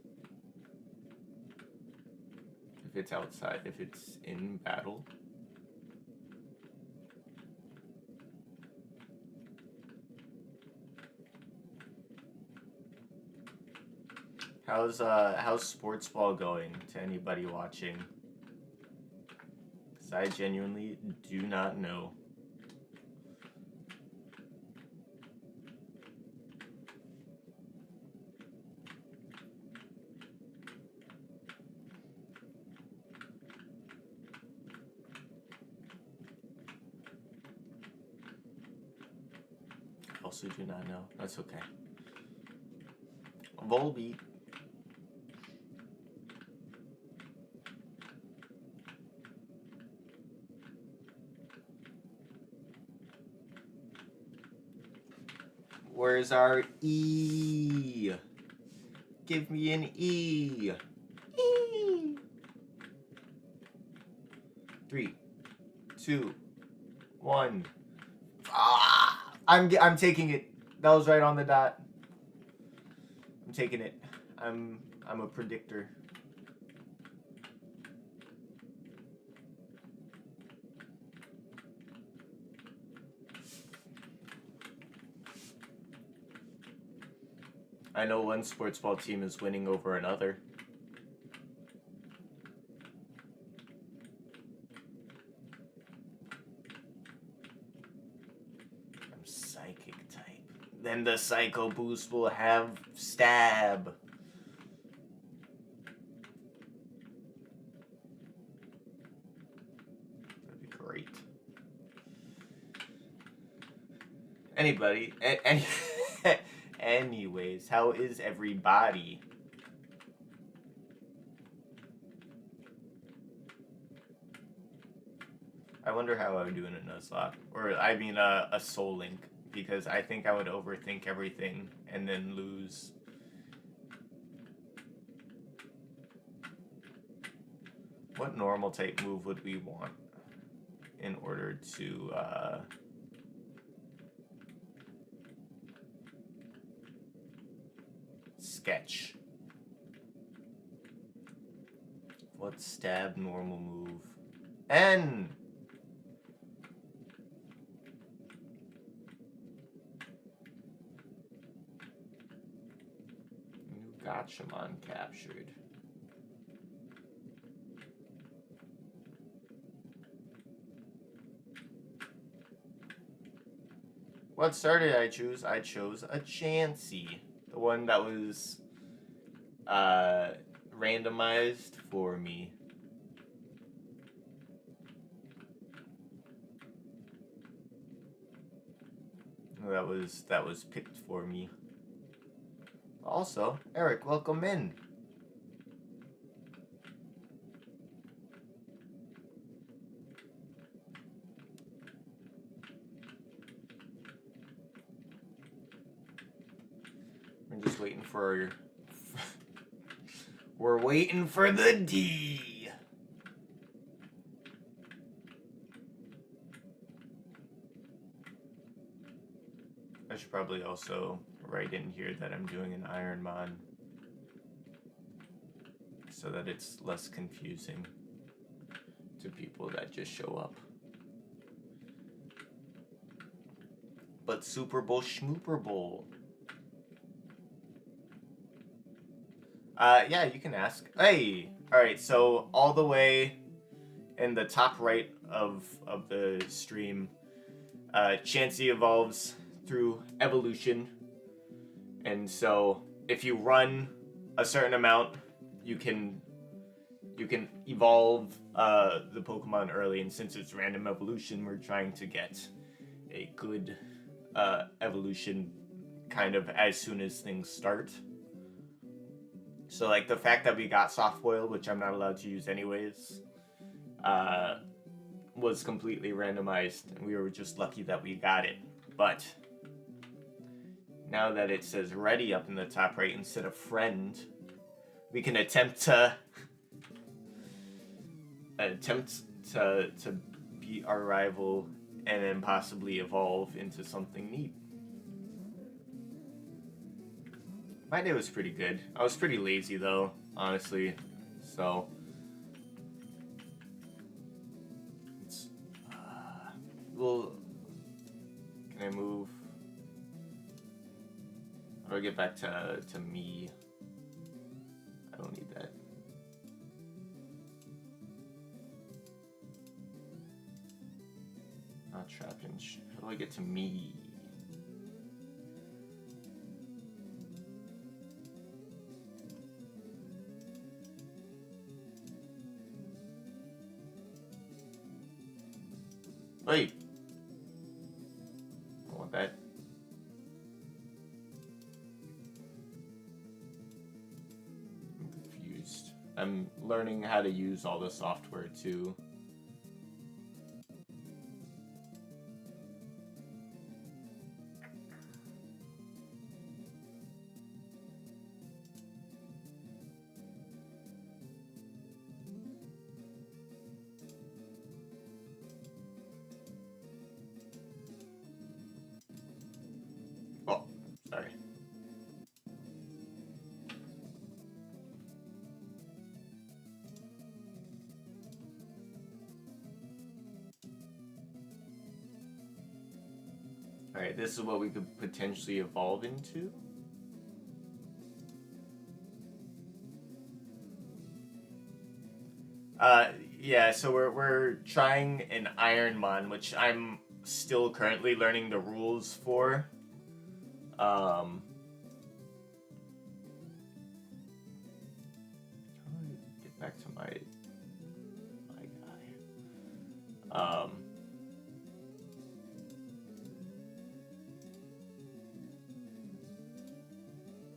If it's outside, if it's in battle? How's sports ball going to anybody watching? Because I genuinely do not know. Also do not know. That's okay. Volbeat. Where's our E? Give me an E. E. 3, 2, 1. Ah! I'm taking it. That was right on the dot. I'm taking it. I'm a predictor. I know one sports ball team is winning over another. I'm psychic type. Then the Psycho Boost will have stab. That'd be great. Anybody? Anyways, how is everybody? I wonder how I would do in a Nuzlocke. Or, I mean, a Soul Link. Because I think I would overthink everything and then lose. What normal type move would we want in order to, sketch? What stab normal move? N! New Gotchamon captured. What star did I choose? I chose a Chansey. The one that was randomized for me. That was picked for me. Also, Eric, welcome in. I'm just waiting for we're waiting for the D. I should probably also write in here that I'm doing an Ironmon so that it's less confusing to people that just show up. But Superbowl, Shmuperbowl. Yeah, you can ask. Hey! Alright, so all the way in the top right of the stream, Chansey evolves through evolution. And so if you run a certain amount, you can evolve the Pokemon early. And since it's random evolution, we're trying to get a good evolution kind of as soon as things start. So, like, the fact that we got Soft Boil, which I'm not allowed to use anyways, was completely randomized, and we were just lucky that we got it. But now that it says ready up in the top right instead of friend, we can attempt to beat our rival and then possibly evolve into something neat. My day was pretty good. I was pretty lazy though, honestly. So it's well, can I move? How do I get back to me? I don't need that. Not trapped in. How do I get to me? Wait. I want that. I'm confused. I'm learning how to use all the software too. Alright, this is what we could potentially evolve into. Yeah, so we're trying an Ironmon, which I'm still currently learning the rules for. How do I get back to my guy?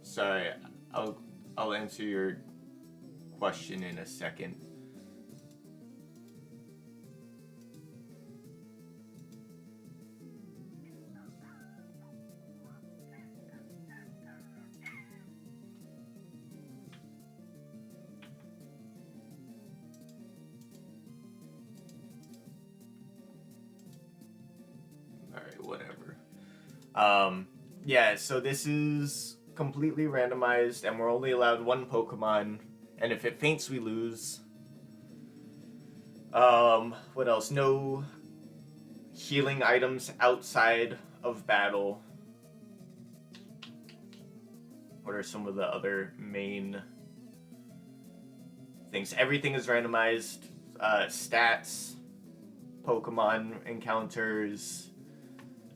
Sorry, I'll answer your question in a second. Alright, whatever. Yeah, so this is completely randomized, and we're only allowed one Pokemon, and if it faints, we lose. What else? No healing items outside of battle. What are some of the other main things? Everything is randomized. Stats, Pokemon encounters,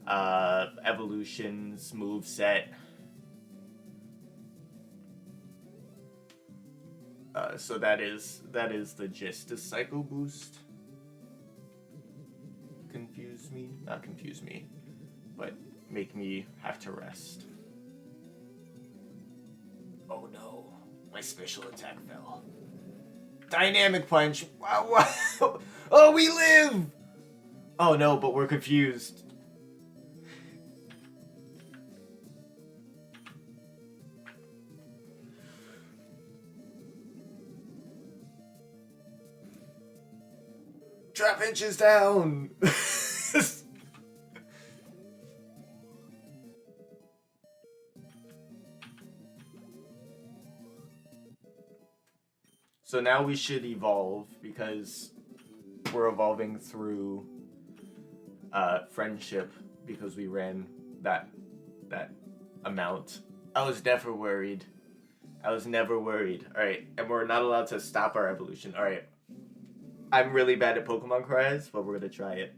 evolutions, moveset. So that is the gist. Does Psycho Boost confuse me? Not confuse me, but make me have to rest. Oh no, my special attack fell. Dynamic Punch! Wow. Oh, we live! Oh no, but we're confused. Trapinch is down! So now we should evolve, because we're evolving through friendship, because we ran that amount. I was never worried. Alright, and we're not allowed to stop our evolution. Alright. I'm really bad at Pokemon cries, but we're gonna try it.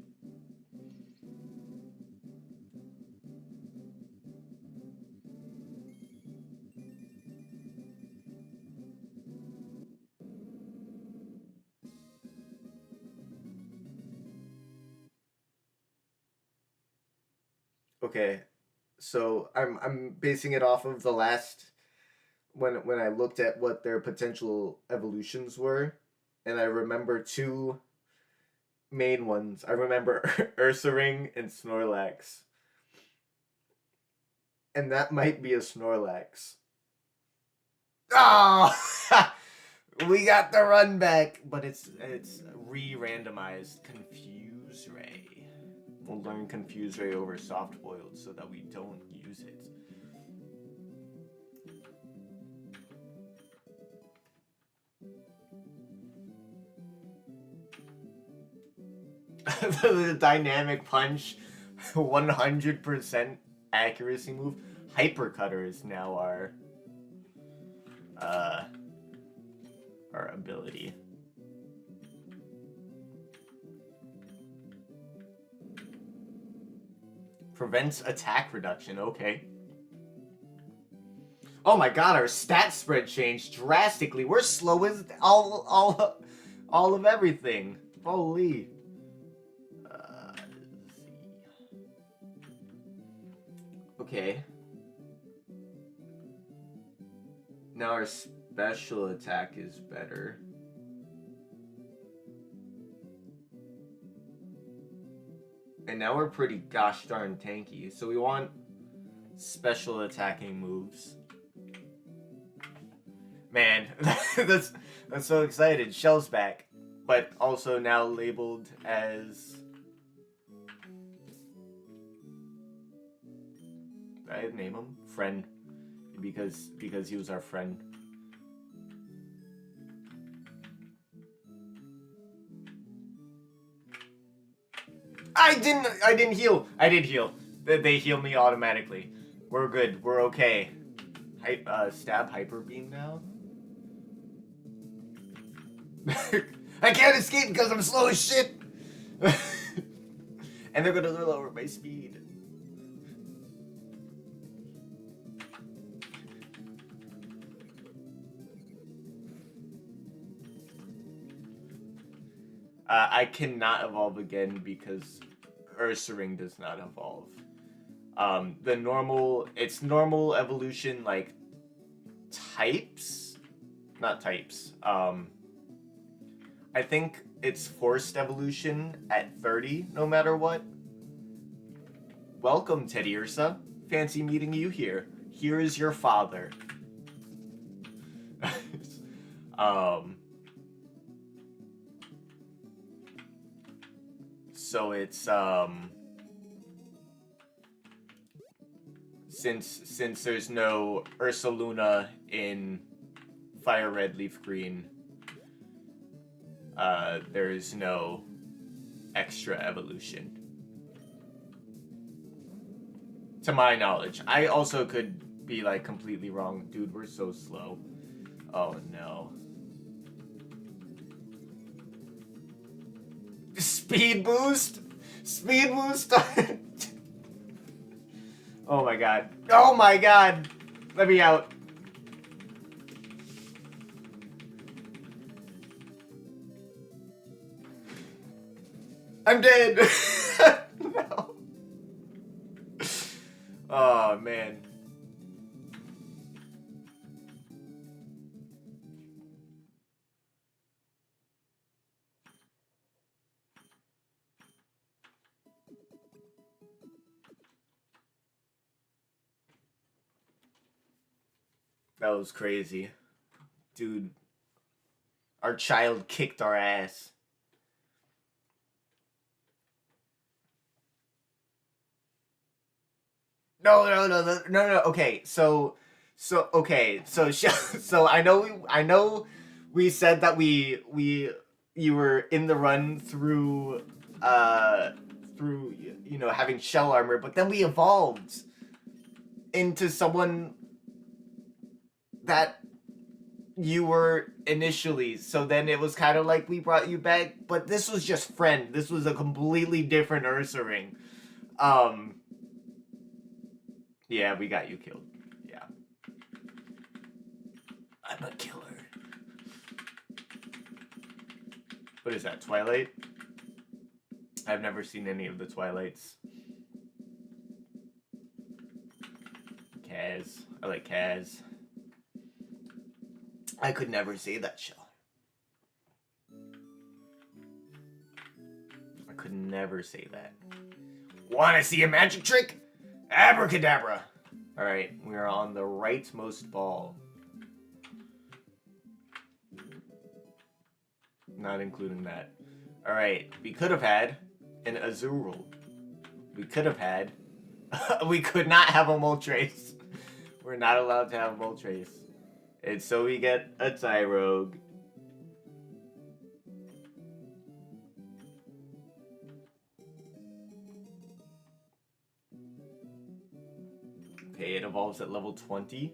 Okay, so I'm basing it off of the last when I looked at what their potential evolutions were, and I remember two main ones. I remember Ursaring and Snorlax. And that might be a Snorlax. Oh! We got the run back, but it's re-randomized. Confuse Ray. We'll learn Confuse Ray over Soft Boiled so that we don't use it. The Dynamic Punch, 100% accuracy move. Hyper Cutter is now our ability. Prevents attack reduction. Okay. Oh my god, our stat spread changed drastically. We're slow as all of everything. Holy. Okay. Now our special attack is better. And now we're pretty gosh darn tanky. So we want special attacking moves. Man, that's so excited. Shell's back. But also now labeled as... Did I name him? Friend. Because he was our friend. I didn't heal. I did heal. They heal me automatically. We're good. We're okay. Stab hyper beam now. I can't escape because I'm slow as shit. And they're gonna lower my speed. I cannot evolve again because Ursaring does not evolve. It's normal evolution, like, types? Not types. I think it's forced evolution at 30, no matter what. Welcome, Teddy Ursa. Fancy meeting you here. Here is your father. So it's, since there's no Ursaluna in Fire Red Leaf Green, there is no extra evolution. To my knowledge. I also could be, like, completely wrong. Dude, we're so slow. Oh, no. Speed boost? Speed boost? Oh my god. Oh my god! Let me out. I'm dead! No. Oh, man. That was crazy. Dude. Our child kicked our ass. No. Okay, so I know we said that you were in the run through having shell armor, but then we evolved into someone that you were initially. So then it was kind of like we brought you back, but this was just friend. This was a completely different Ursaring. Yeah, we got you killed. Yeah. I'm a killer. What is that, Twilight? I've never seen any of the Twilights. Kaz. I like Kaz. I could never say that show. I could never say that. Wanna see a magic trick? Abracadabra! Alright, we are on the rightmost ball. Not including that. Alright, we could have had an Azurill. We could have had... we could not have a Moltres. We're not allowed to have Moltres. And so we get a Tyrogue. Okay, it evolves at level 20.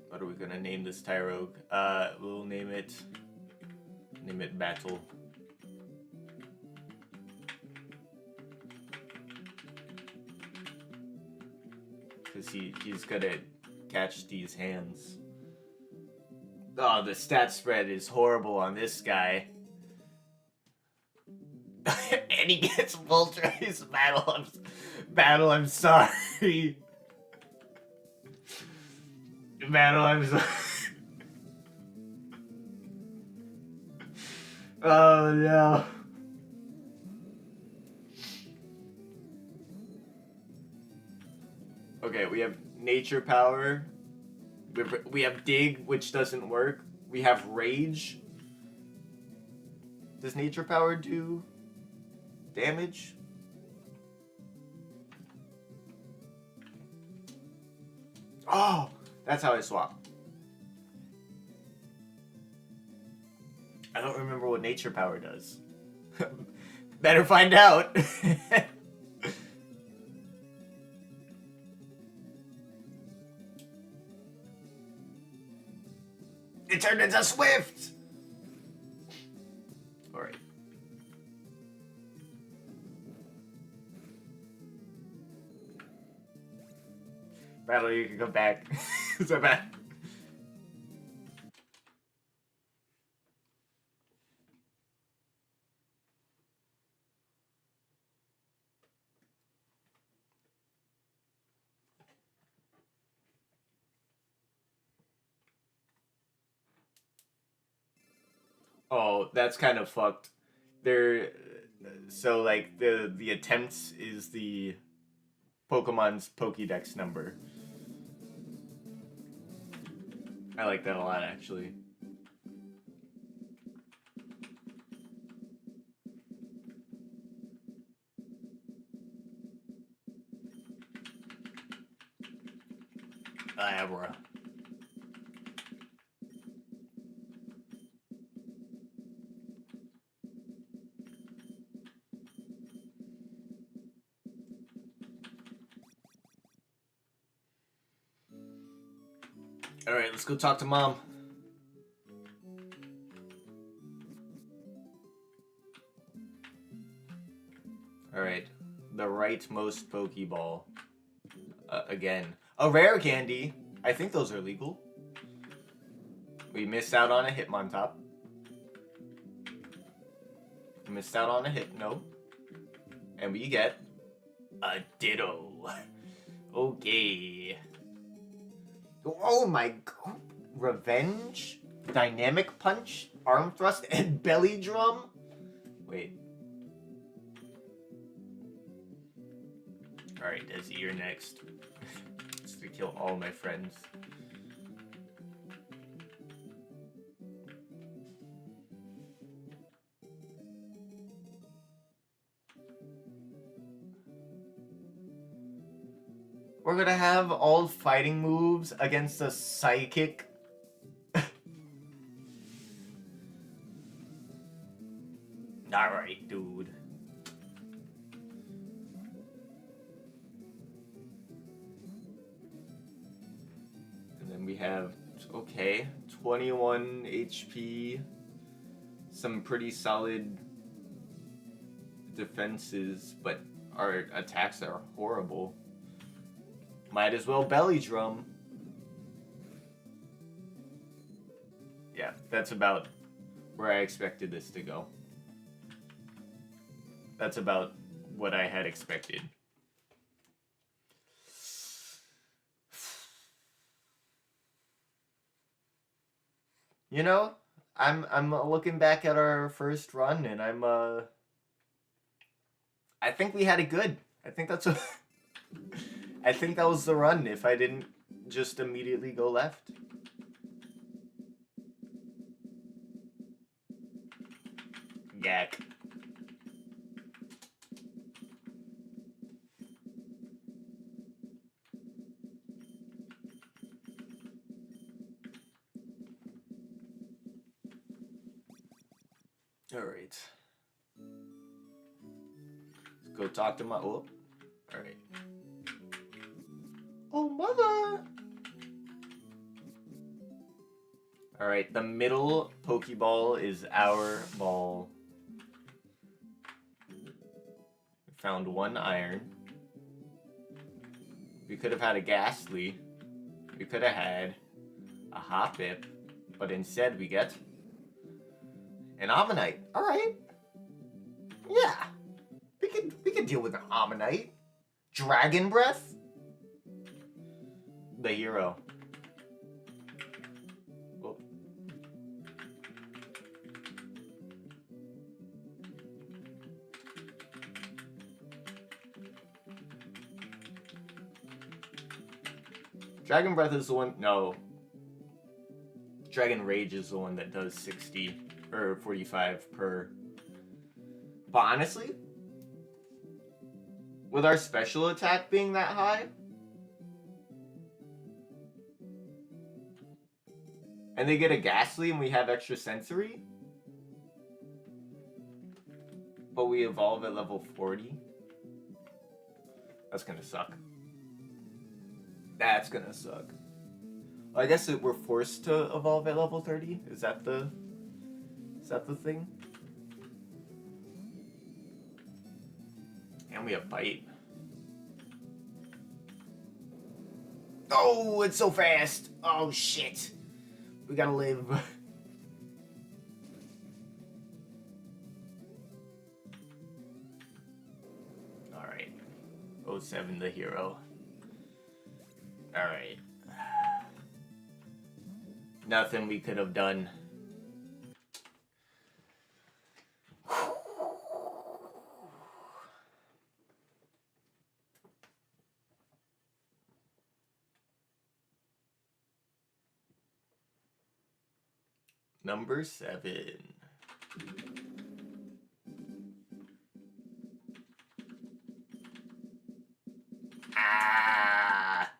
What are we gonna name this Tyrogue? We'll name it Battle. Because he's gonna catch these hands. Oh, the stat spread is horrible on this guy. And he gets Moltres. Battle, I'm sorry. Battle, I'm sorry. Oh no. Okay, we have Nature Power. We have Dig, which doesn't work. We have Rage. Does Nature Power do damage? Oh, that's how I swap. I don't remember what Nature Power does. Better find out. It turned into Swift! Alright. Battle, you can come back. So bad. Oh, that's kind of fucked. There, so like the attempts is the Pokemon's Pokédex number. I like that a lot, actually. Abra. Alright, let's go talk to Mom. Alright, the rightmost Pokeball. Again. A rare candy. I think those are legal. We missed out on a Hitmontop. We missed out on a Hypno. And we get a Ditto. Okay. Oh my god. Revenge? Dynamic Punch? Arm Thrust? And Belly Drum? Wait. Alright, Desi, you're next. Just to kill all my friends. We're gonna have all fighting moves against a psychic. Alright, dude. And then we have, okay, 21 HP. Some pretty solid defenses, but our attacks are horrible. Might as well Belly Drum. Yeah, that's about where I expected this to go. That's about what I had expected. You know, I'm looking back at our first run and I think we had it good. I think that's a I think that was the run if I didn't just immediately go left. Yak. Alright. Let's go talk to my... Oh. Alright. Oh, mother! Alright, the middle Pokeball is our ball. We found one iron. We could have had a Ghastly. We could have had a Hoppip. But instead we get an Ammonite. Alright. Yeah. We can deal with an Ammonite. Dragon Breath? The hero. Whoop. Dragon Breath is the one... No. Dragon Rage is the one that does 60 or 45 per. But honestly, with our special attack being that high, and they get a Ghastly and we have extra sensory, but we evolve at level 40. That's gonna suck. That's gonna suck. I guess we're forced to evolve at level 30. Is that the thing? And we have bite. Oh, it's so fast. Oh shit. We gotta live. Alright. 07 the hero. Alright. Nothing we could have done. Number 7. Ah!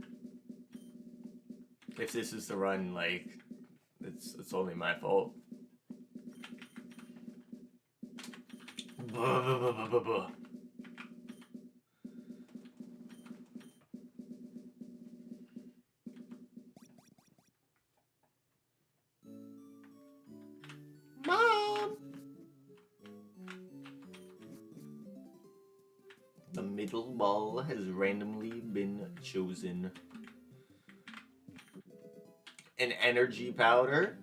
If this is the run, like, it's only my fault. Mom! The middle ball has randomly been chosen. An energy powder.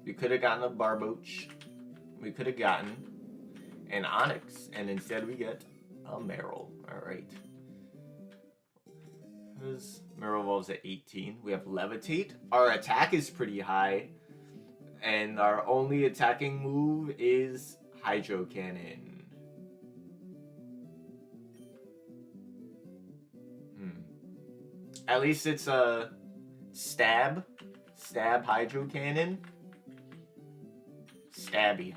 We could have gotten a Barboach. We could have gotten an Onyx, and instead we get a Meryl. Alright. Meryl evolves at 18. We have Levitate. Our attack is pretty high. And our only attacking move is Hydro Cannon. At least it's a stab. Stab Hydro Cannon. Stabby.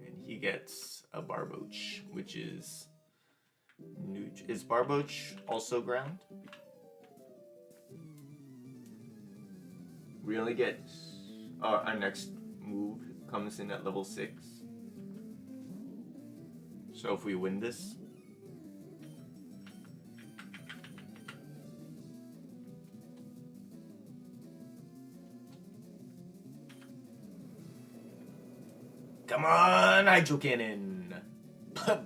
And he gets a Barboach, which is new. Is Barboach also ground? We only get our next move comes in at level 6. So if we win this, come on, Hydro Cannon.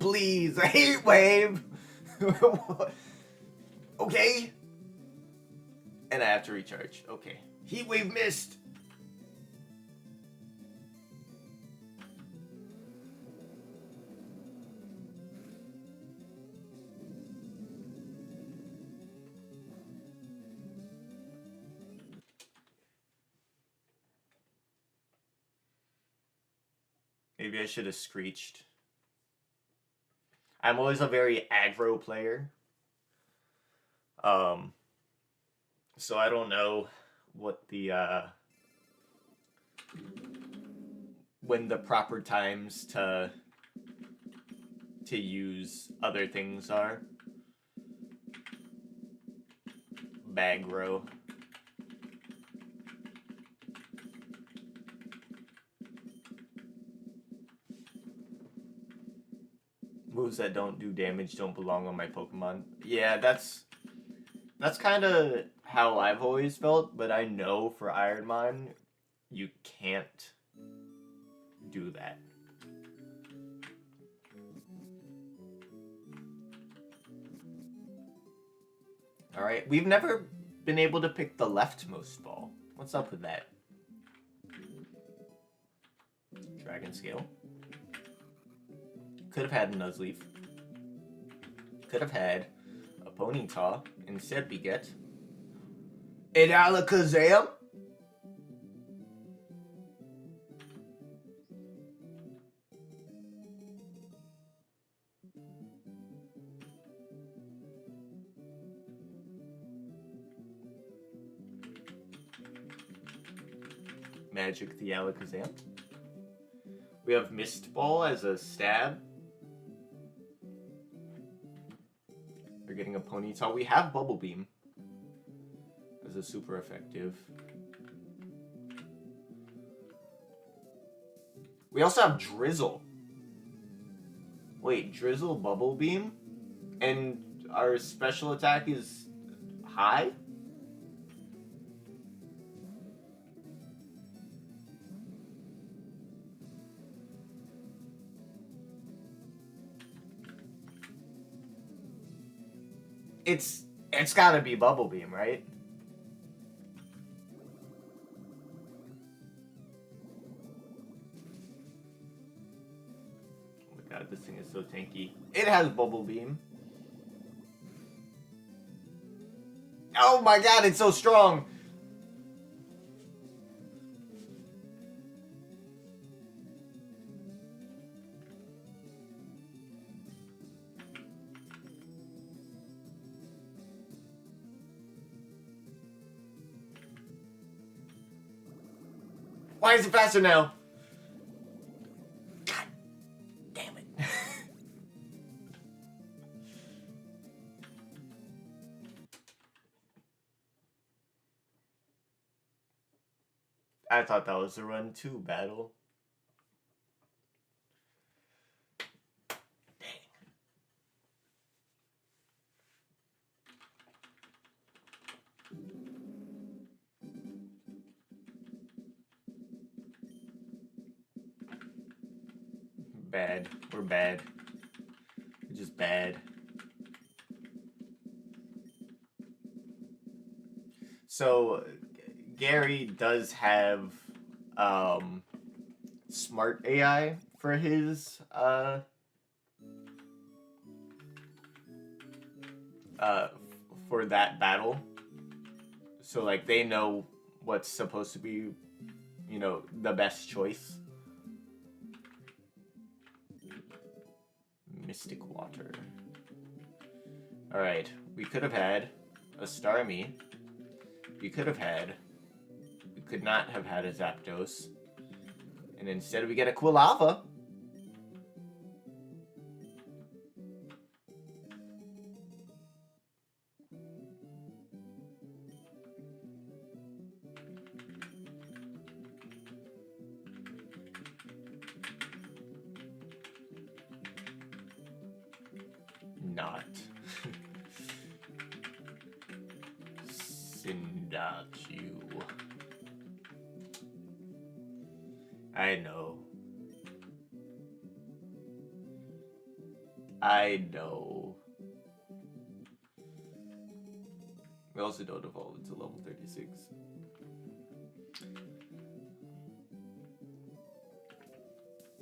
Please, I hate Wave. Okay. And I have to recharge. Okay. Heat Wave missed. Maybe I should have screeched. I'm always a very aggro player. So I don't know what the when the proper times to use other things are. Baggro. Moves that don't do damage don't belong on my Pokemon. Yeah, that's kind of how I've always felt, but I know for Ironmon, you can't do that. Alright, we've never been able to pick the leftmost ball. What's up with that? Dragon Scale. Could have had a Nuzleaf. Could have had a Ponyta. Instead we get an Alakazam. Magic the Alakazam. We have Mist Ball as a stab. We're getting a Ponyta. We have Bubble Beam. as a super effective. We also have Drizzle. Wait, Drizzle Bubble Beam? And our special attack is high? It's gotta be Bubble Beam, right? Oh my god, this thing is so tanky. It has Bubble Beam. Oh my god, it's so strong! Why is it faster now? God damn it. I thought that was a run 2 battle. Bad. We're bad. We're just bad. So, Gary does have smart AI for his for that battle. So like they know what's supposed to be, you know, the best choice. Mystic Water. Alright, we could have had a Starmie. We could not have had a Zapdos. And instead we get a Quilava. Not. Sindaku. I know. I know. We also don't evolve until level 36.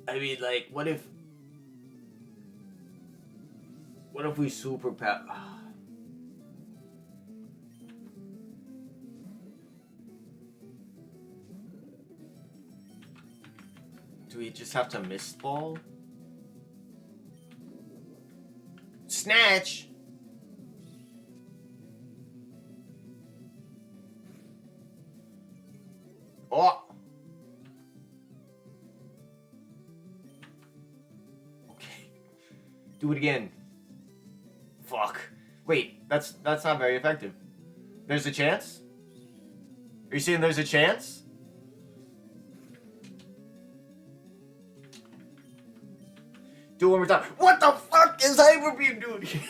I mean, like, what if we super power? Do we just have to Mist Ball? Snatch! Oh! Okay. Do it again. Fuck. Wait, that's not very effective. There's a chance? Are you saying there's a chance? Do it one more time. What the fuck is Hyper Beam doing here?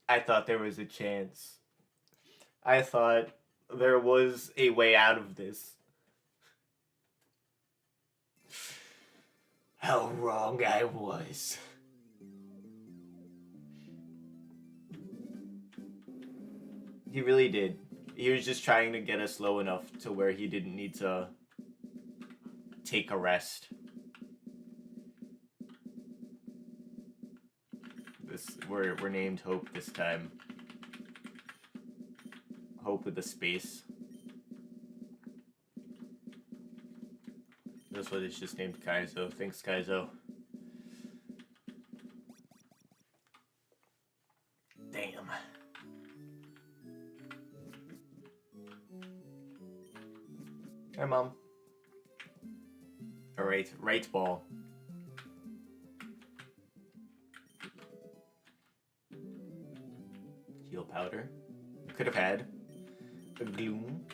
I thought there was a chance. I thought there was a way out of this. How wrong I was. He really did. He was just trying to get us low enough to where he didn't need to take a rest. We're named Hope this time. Hope with a space. That's what it's just named Kaizo. Thanks, Kaizo. Damn. Hi, Mom. Alright, right ball. Heal powder. Could have had a Gloom.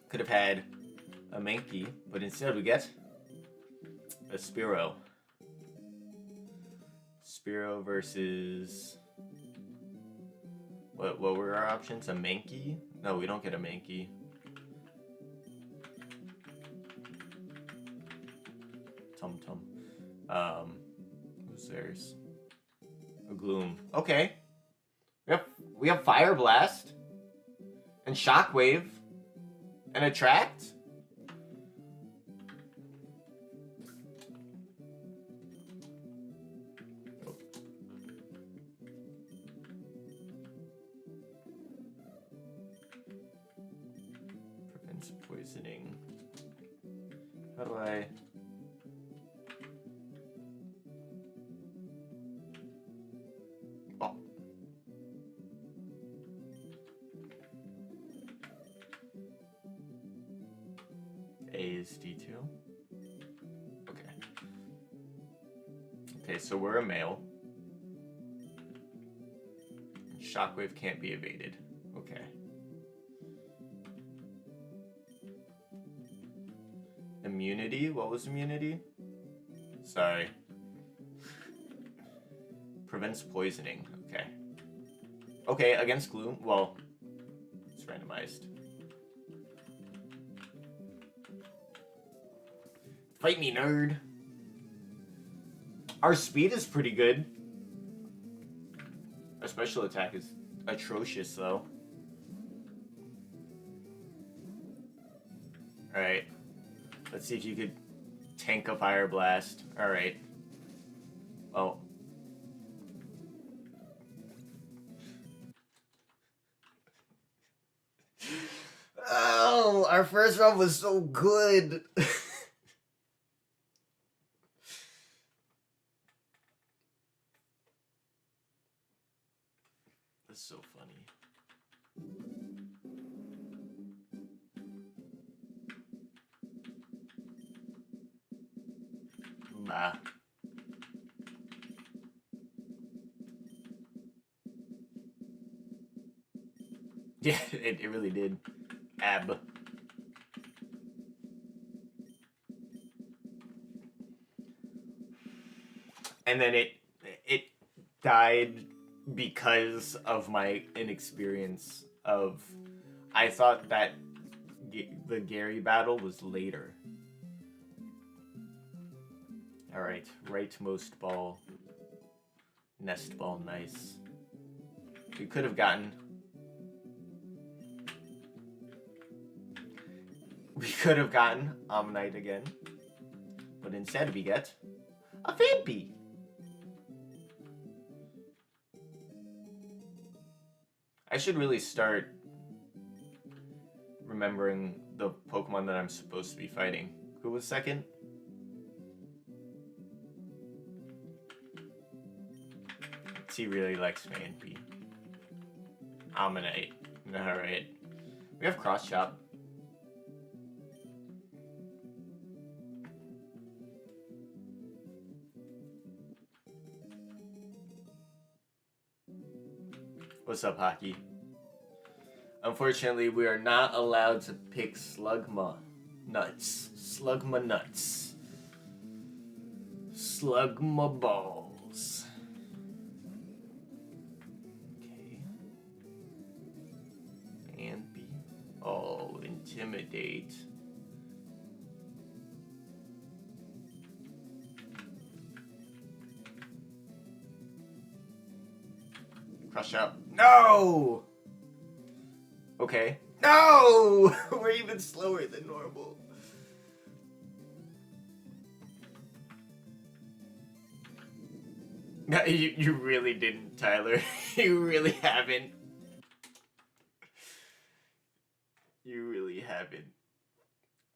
Could have had a Mankey, but instead we get a Spearow. Spearow versus... What were our options? A Mankey? No, we don't get a Mankey. Tum. Who's theirs? A Gloom. Okay. We have Fire Blast and Shockwave and Attract. Oh. Prevents poisoning. How do I... A is D2. Okay. Okay, so we're a male. Shockwave can't be evaded. Okay. Immunity? What was immunity? Sorry. Prevents poisoning. Okay. Okay, against Gloom. Well, it's randomized. Fight me, nerd. Our speed is pretty good. Our special attack is atrocious, though. Alright. Let's see if you could tank a Fire Blast. Alright. Well. Oh, our first round was so good. That's so funny. Bah. Yeah, it really did. Ab. And then it died because of my inexperience of... I thought that the Gary battle was later. Alright, rightmost ball. Nest ball, nice. We could have gotten... Omnite again. But instead we get a Vampy. I should really start remembering the Pokemon that I'm supposed to be fighting. Who was second? He really likes Vampy. Omnite. Alright. We have Cross Chop. What's up, Hockey? Unfortunately, we are not allowed to pick Slugma nuts. Slugma nuts. Slugma balls. Okay. Vampy. Oh, Intimidate. Crush up. No! Okay. No! We're even slower than normal. No, you really didn't, Tyler. You really haven't. You really haven't.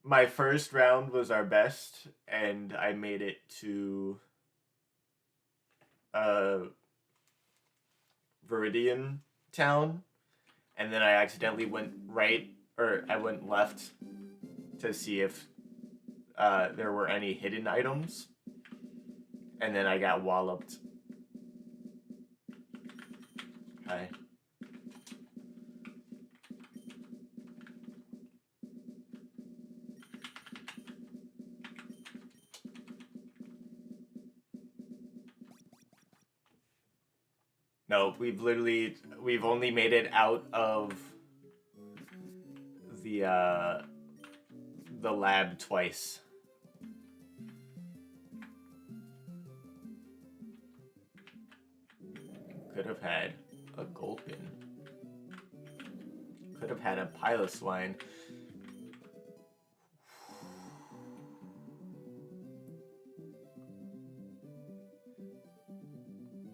My first round was our best, and I made it to Viridian Town, and then I accidentally went right, or I went left to to see if there were any hidden items, and then I got walloped. Hi. No, we've only made it out of the lab twice. Could have had a gulpin. Could have had a pile of swine.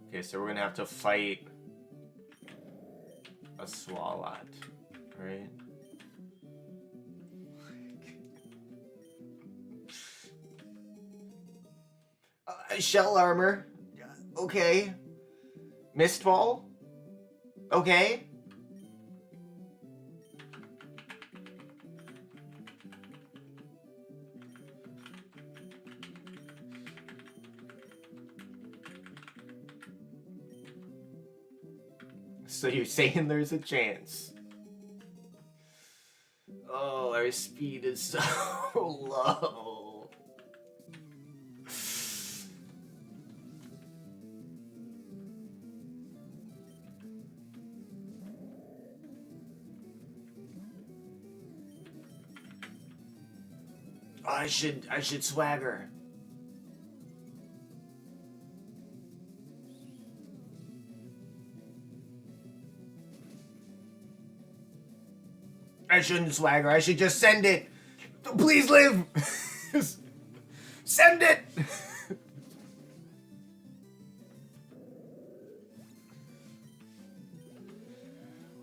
Okay, so we're gonna have to fight a swalot, right? Shell armor. Okay. Mistfall. Okay. So you're saying there's a chance? Oh, our speed is so low. I should swagger. I shouldn't swagger. I should just send it. Please live. Send it.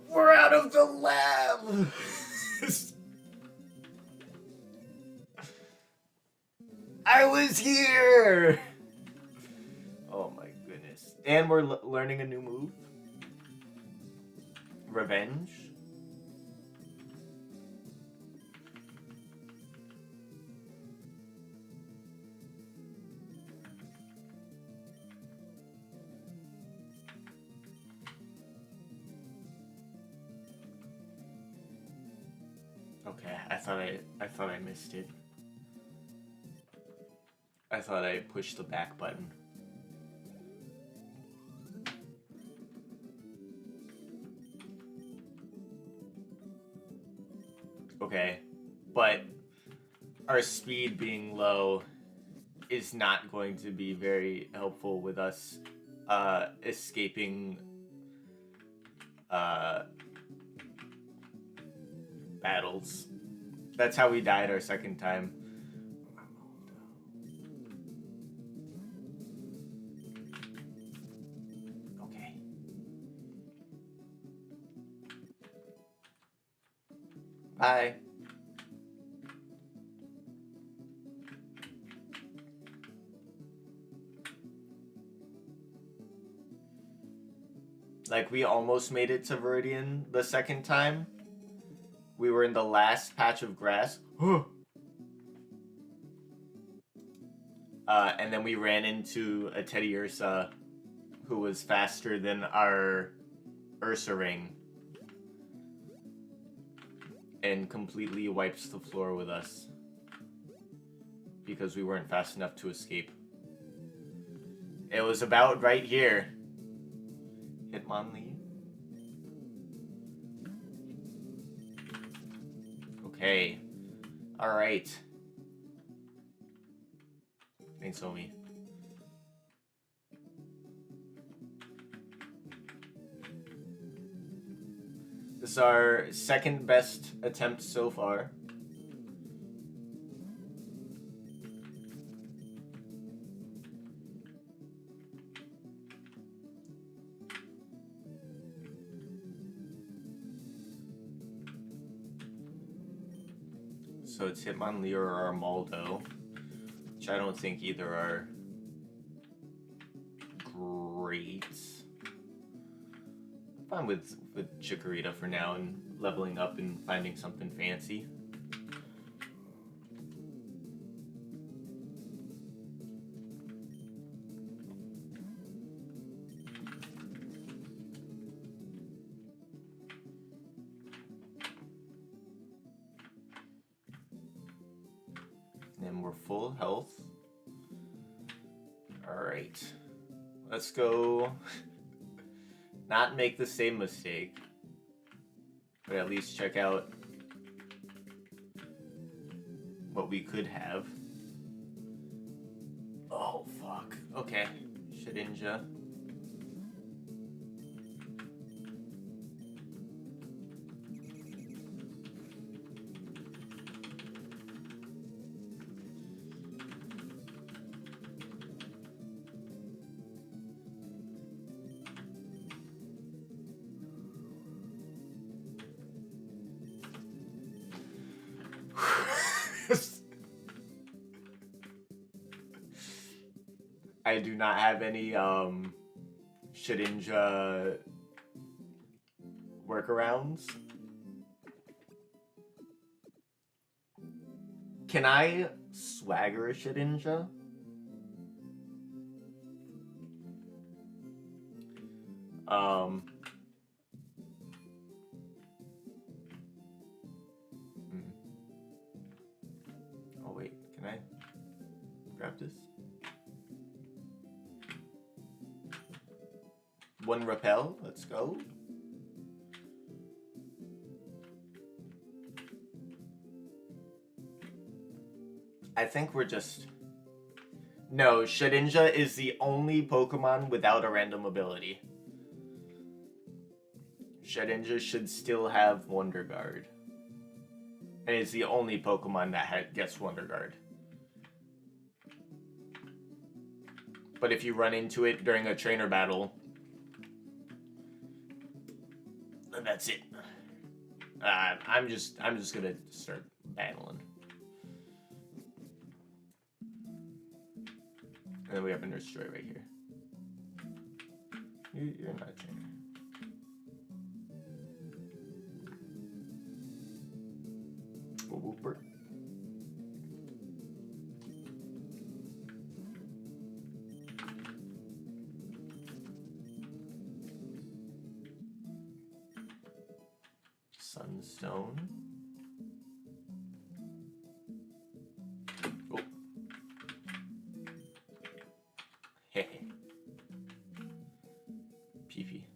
We're out of the lab. I was here. Oh my goodness. And we're learning a new move. Revenge. Okay, I thought I missed it. I thought I pushed the back button. Okay, but our speed being low is not going to be very helpful with us escaping battles. That's how we died our second time. Okay. Bye. Like, we almost made it to Viridian the second time. We were in the last patch of grass. And then we ran into a Teddy Ursa who was faster than our Ursa ring. And completely wipes the floor with us. Because we weren't fast enough to escape. It was about right here. Hitmonlee. Okay. Alright. Thanks, homie. This is our second best attempt so far. So it's Hitmonlee or Armaldo, which I don't think either are great. I'm fine with Chikorita for now and leveling up and finding something fancy. we're full health. Alright. Let's go not make the same mistake, but at least check out what we could have. Oh, fuck. Okay. Shedinja. I do not have any Shedinja workarounds. Can I swagger a Shedinja? Oh wait, can I grab this? One repel, let's go. I think we're just... No, Shedinja is the only Pokemon without a random ability. Shedinja should still have Wonder Guard. And it's the only Pokemon that gets Wonder Guard. But if you run into it during a trainer battle, then that's it. I'm just gonna start battling. And then we have a Nurse Joy right here. You're not a trainer. Whooper. Sunstone. Oh. Hehe. Pee-pee.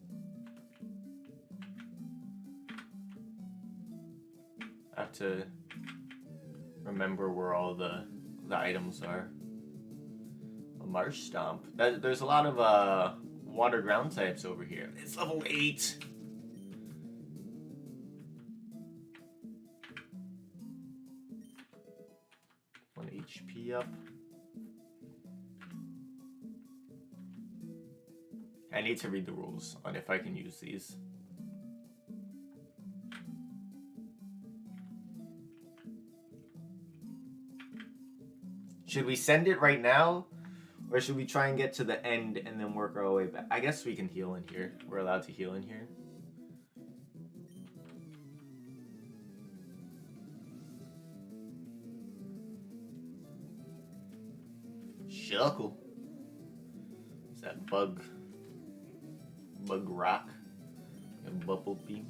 I have to remember where all the items are. A Marsh Stomp. There's a lot of water ground types over here. It's level 8. HP up. I need to read the rules on if I can use these. Should we send it right now? Or should we try and get to the end and then work our way back? I guess we can heal in here. We're allowed to heal in here. Shuckle. Is that bug rock? And bubble beam?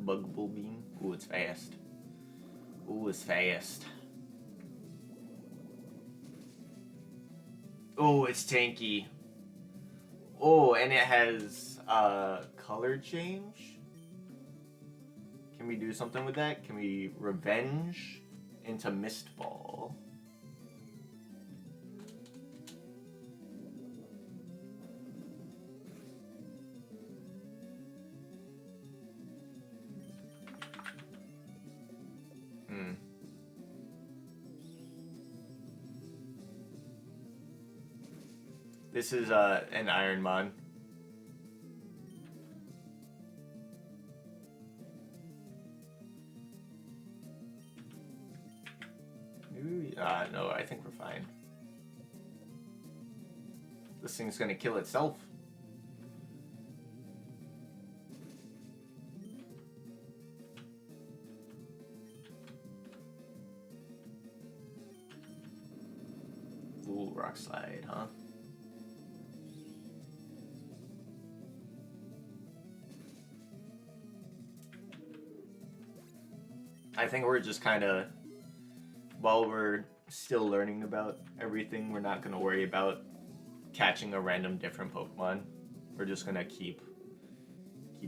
Bugable beam? Ooh, it's fast. Ooh, it's fast. Oh, it's tanky. Oh, and it has color change. Can we do something with that? Can we revenge into Mistball? This is an Ironmon. No, I think we're fine. This thing's gonna kill itself. Ooh, Rock Slide, huh? I think we're just kind of, while we're still learning about everything. We're not gonna worry about catching a random different Pokemon. We're just gonna keep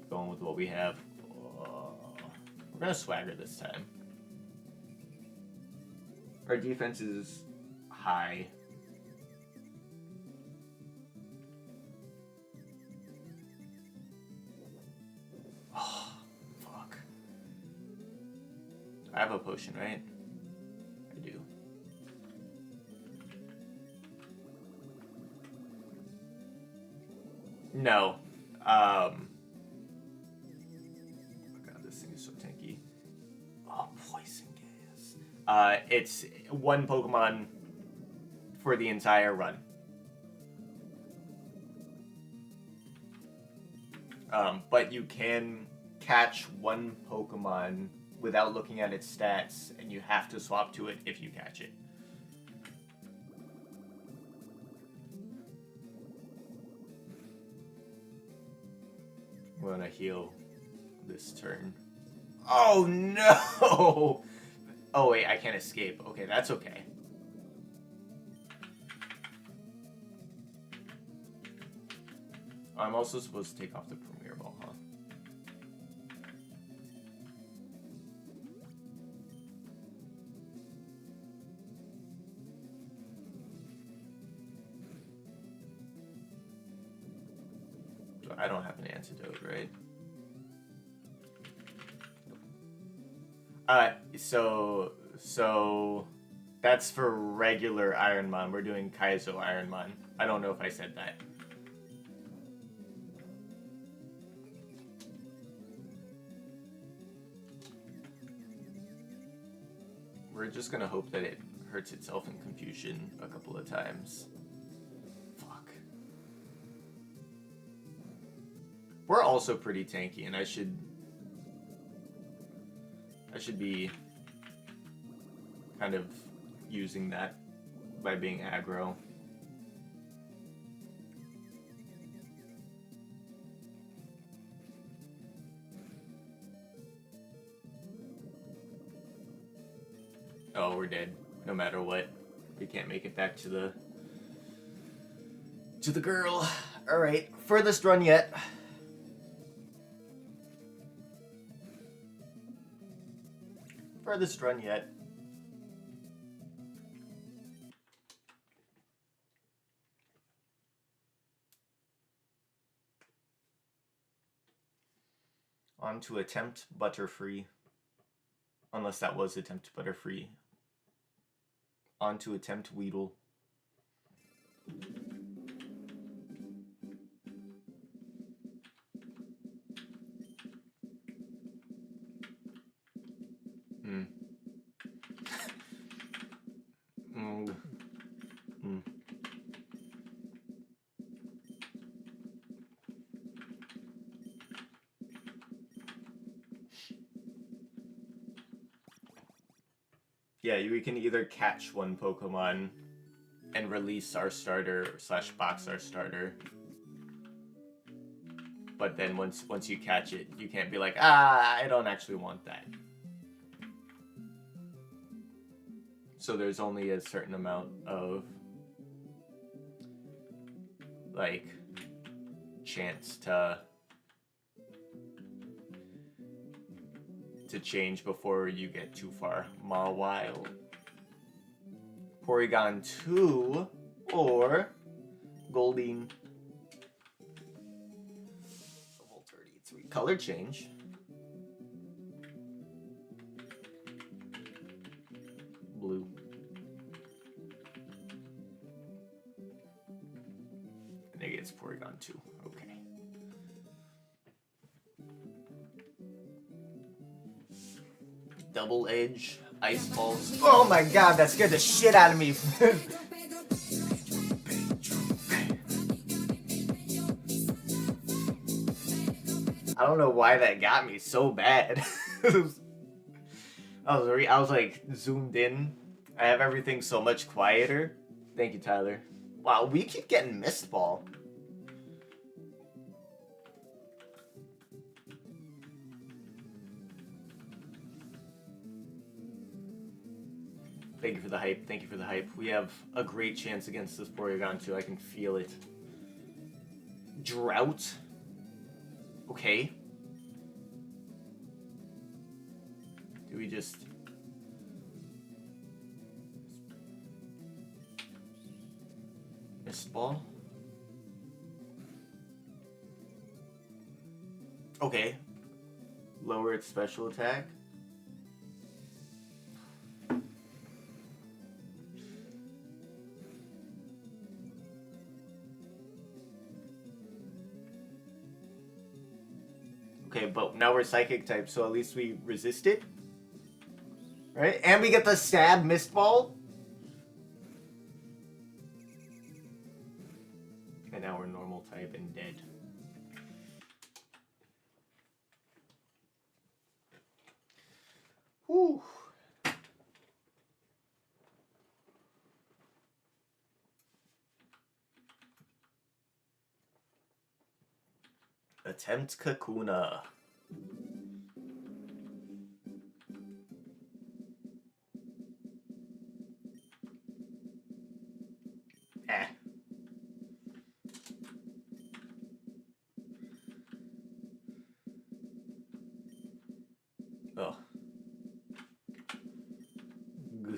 going with what we have. We're gonna swagger this time. Our defense is high. Oh, fuck. I have a potion, right? I do. No. Oh god, this thing is so tanky. Oh, poison gas. It's one Pokemon for the entire run. But you can catch one Pokemon without looking at its stats, and you have to swap to it if you catch it. I'm gonna heal this turn. Oh no! Oh wait, I can't escape. Okay, that's okay. I'm also supposed to take off the Premier Ball, huh? So I don't have an antidote, right? So that's for regular Ironmon. We're doing Kaizo Ironmon. I don't know if I said that. We're just gonna hope that it hurts itself in confusion a couple of times. Fuck. We're also pretty tanky, and I should be kind of using that by being aggro. Oh, we're dead. No matter what. We can't make it back to the girl. Alright, furthest run yet. Furthest run yet. On to attempt Butterfree. Unless that was attempt Butterfree. On to attempt Weedle. Yeah, we can either catch one Pokemon and release our starter / box our starter. But then once you catch it, you can't be like, I don't actually want that. So there's only a certain amount of like chance to change before you get too far. Mawile, Porygon 2, or Goldeen. Level 33. Color change. Blue. And it gets Porygon 2. Okay. Double Edge, Ice Balls. Oh my god, that scared the shit out of me. I don't know why that got me so bad. I was like zoomed in. I have everything so much quieter. Thank you, Tyler. Wow, we keep getting Mist Ball. Thank you for the hype. Thank you for the hype. We have a great chance against this Porygon too. I can feel it. Drought. Okay. Do we just... Mist Ball? Okay. Lower its special attack. Okay, but now we're Psychic type, so at least we resist it. Right? And we get the Stab Mist Ball. And now we're normal type and dead. Whew. Attempt Kakuna. Eh. Oh. Gah.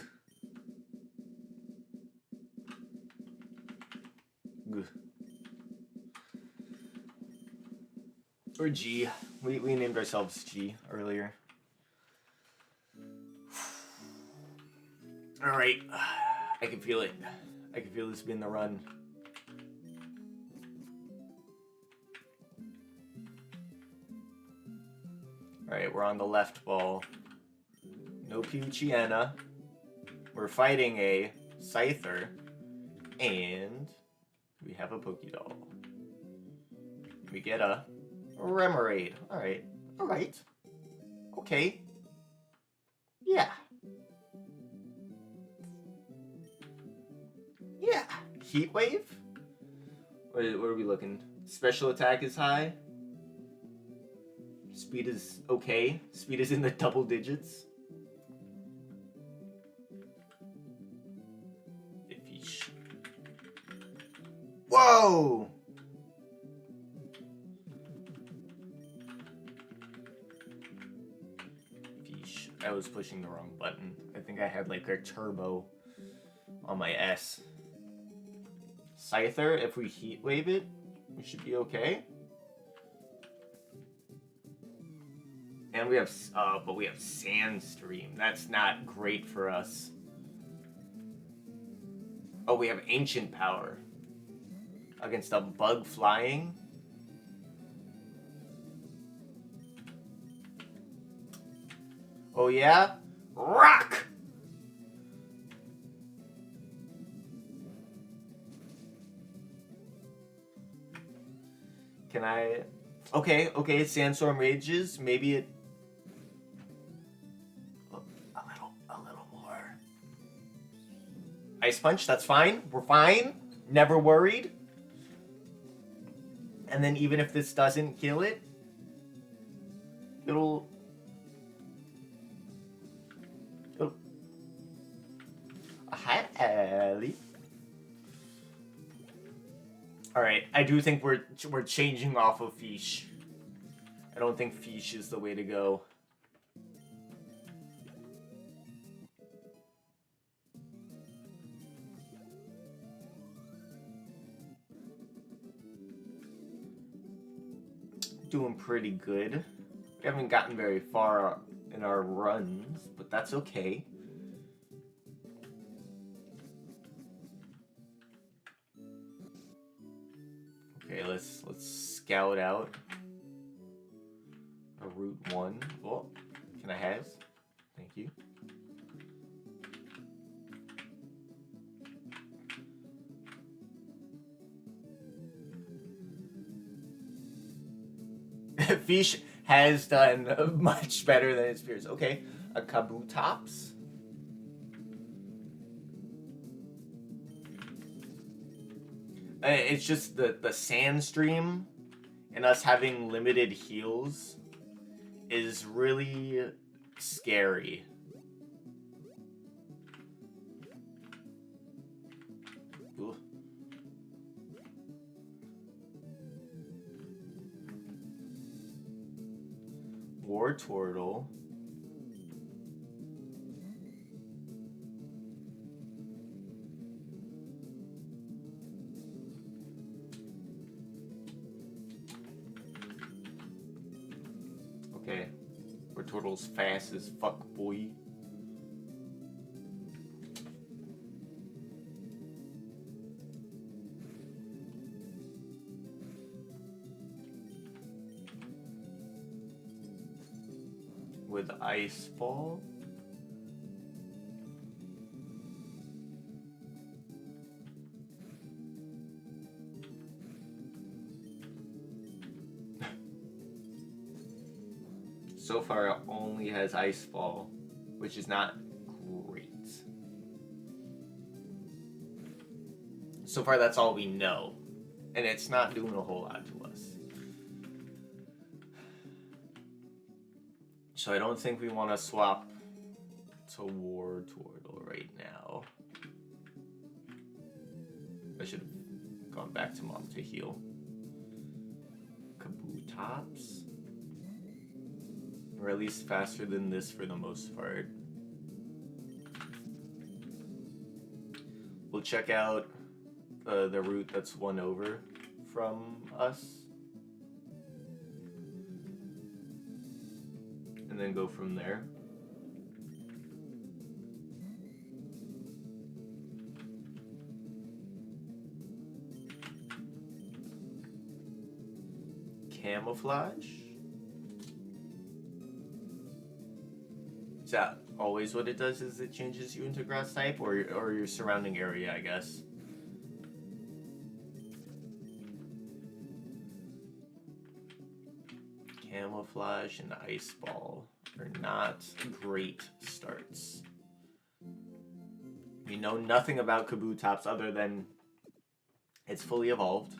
Gah. Or G. We named ourselves G earlier. Alright. I can feel it. I can feel this being the run. Alright, we're on the left ball. No Puchiana. We're fighting a Scyther. And we have a Pokédoll. We get a Remoraid. Alright. Alright. Okay. Yeah. Yeah. Heat Wave? What are we looking? Special attack is high. Speed is okay. Speed is in the double digits. Whoa! Fish. I was pushing the wrong button. I think I had like a turbo on my S. Scyther, if we heat wave it, we should be okay. And we have, but we have Sandstream. That's not great for us. Oh, we have Ancient Power against a bug flying. Oh yeah? Rock! Can I... Okay, Sandstorm rages. Maybe it... A little more. Ice Punch, that's fine. We're fine. Never worried. And then even if this doesn't kill it, it'll hi, Ellie. All right, I do think we're changing off of Fish. I don't think Fish is the way to go. Doing pretty good. We haven't gotten very far in our runs, but that's okay. Okay, let's scout out a Route 1. Oh, can I have? Thank you. Fish has done much better than its peers. Okay, a Kabutops. It's just the Sandstream and us having limited heals is really scary. War Turtle. Okay. War Turtle's fast as fuck, boy. With Ice Ball. So far, it only has Ice Ball, which is not great. So far, that's all we know. And it's not doing a whole lot to us. So I don't think we want to swap to War Turtle right now. I should have gone back to Mom to heal. Kabutops. Or at least faster than this for the most part. We'll check out the route that's one over from us. And then go from there. Camouflage? Is that always what it does, is it changes you into grass type, or your surrounding area, I guess? Camouflage and Ice Ball are not great starts. We know nothing about Kabutops other than it's fully evolved.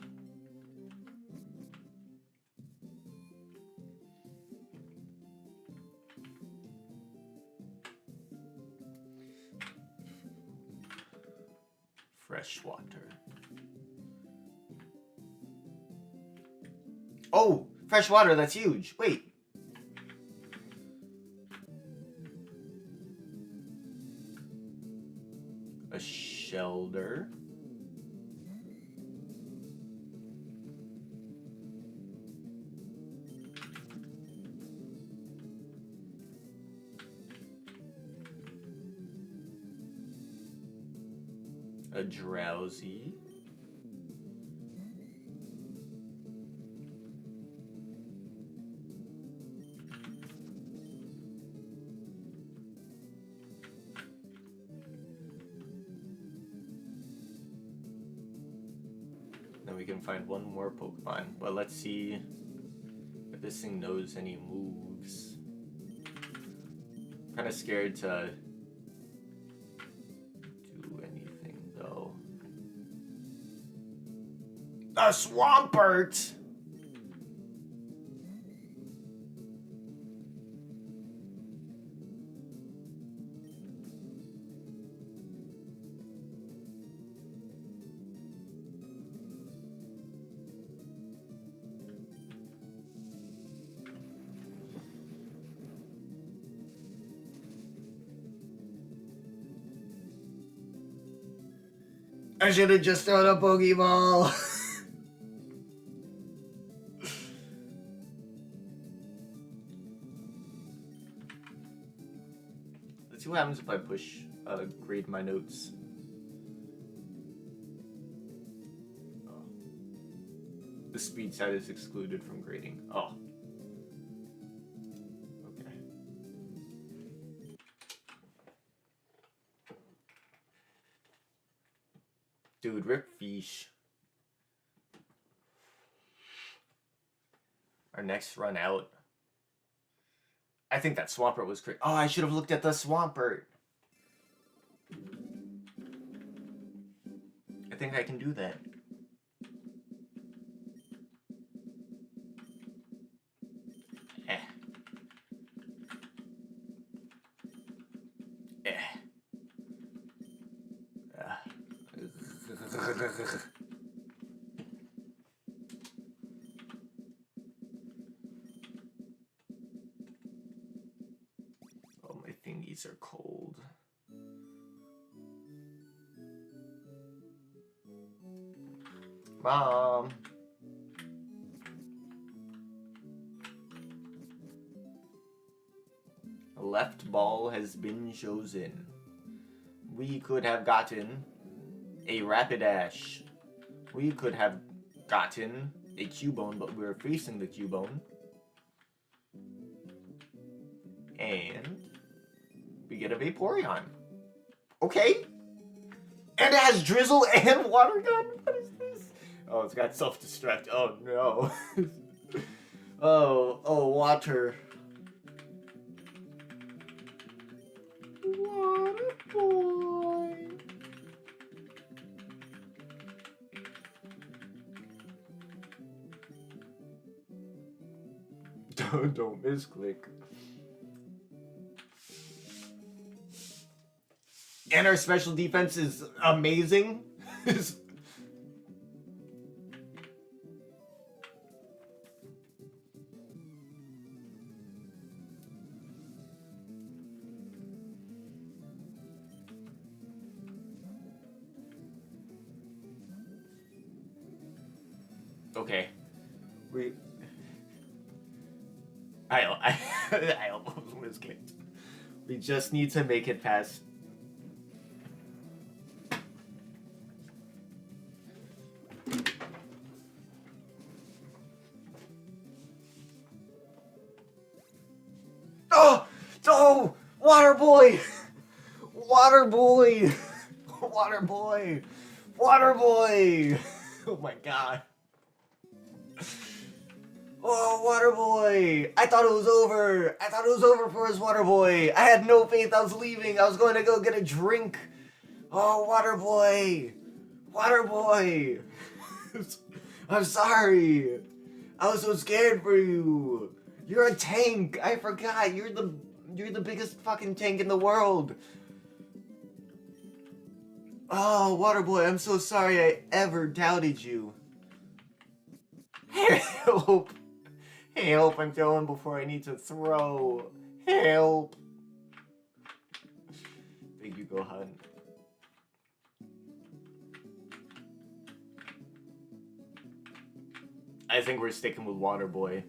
Freshwater. Oh! Freshwater, that's huge! Wait! A Shelter. A Drowsy. Then we can find one more Pokemon, but let's see if this thing knows any moves. I'm kind of scared to do anything though. A Swampert! I should have just thrown a Pokeball. Let's see what happens if I push grade my notes. Oh. The speed side is excluded from grading. Oh. Okay. Dude, rip fish. Our next run out. I think that Swampert was crazy. Oh, I should have looked at the Swampert. I think I can do that. Eh. Eh. thingies are cold. Mom. A left ball has been chosen. We could have gotten a Rapidash. We could have gotten a Cubone, but we're facing the Cubone. And we get a Vaporeon. Okay. And it has Drizzle and Water Gun. What is this? Oh, it's got self-destruct. Oh, no. oh, water. Water boy. Don't misclick. And our special defense is amazing. Okay. I almost misclicked. We just need to make it past. Oh! Water boy! Water boy! Water boy! Water boy! Oh my god. Oh, Water Boy! I thought it was over! I thought it was over for his Water Boy! I had no faith, I was leaving! I was going to go get a drink! Oh, Water Boy! Water Boy! I'm sorry! I was so scared for you! You're a tank! I forgot! You're the biggest fucking tank in the world! Oh, Water Boy, I'm so sorry I ever doubted you. Help! Help, I'm throwing before I need to throw. Help! Thank you, Gohan. I think we're sticking with Water Boy.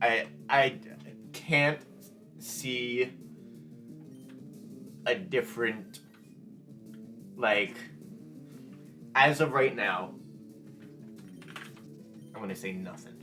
I can't see a different, like, as of right now, I'm gonna say nothing.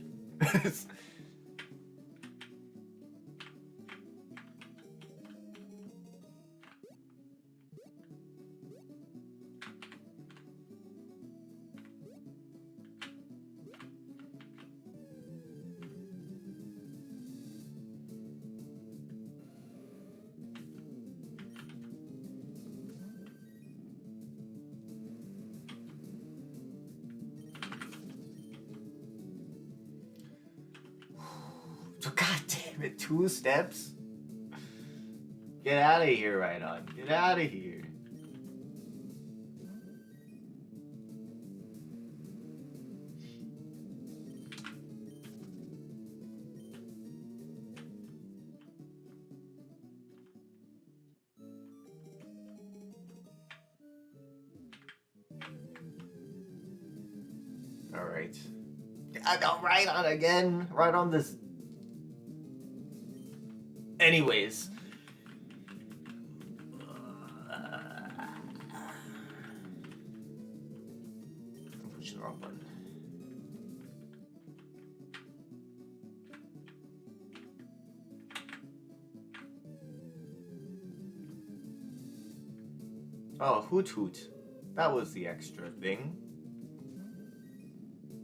God damn it, 2 steps? Get out of here, Rhydon. Get out of here. Alright. Don't Rhydon again. Rhydon this. Anyways. I'm pushing the wrong button. Oh, Hoot Hoot. That was the extra thing.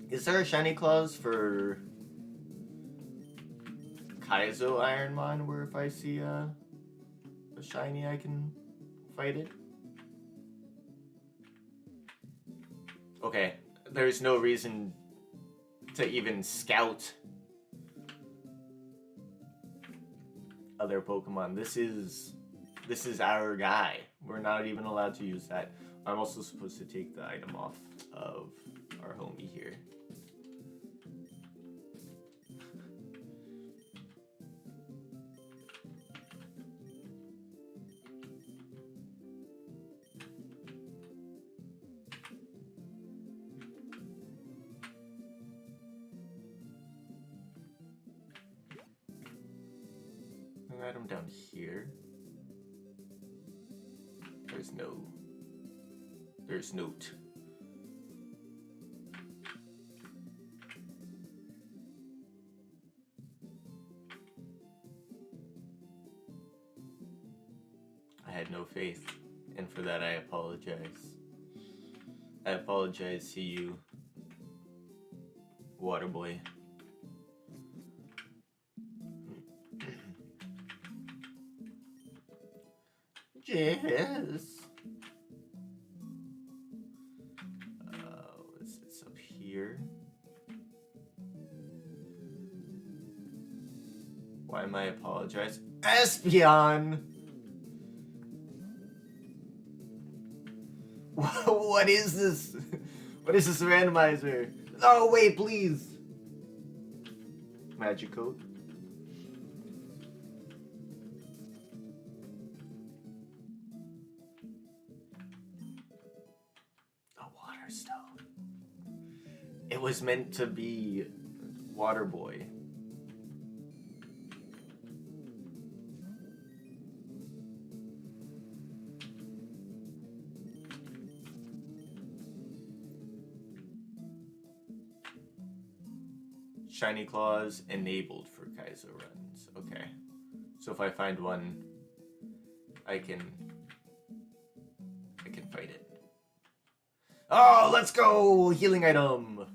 Is there a shiny clause for Kaizo Ironmon where if I see a shiny I can fight it? Okay, there's no reason to even scout other Pokemon. This is our guy. We're not even allowed to use that. I'm also supposed to take the item off of our homie here. item down here. There's note. I had no faith, and for that I apologize. I apologize to you, Waterboy. Yes. What's this up here? Why am I apologizing? Espion! What is this? What is this randomizer? Oh, wait, please. Magic code. A water stone. It was meant to be Water Boy. Shiny Claws enabled for Kaizo runs. Okay. So if I find one, I can fight it. Oh, let's go! Healing item!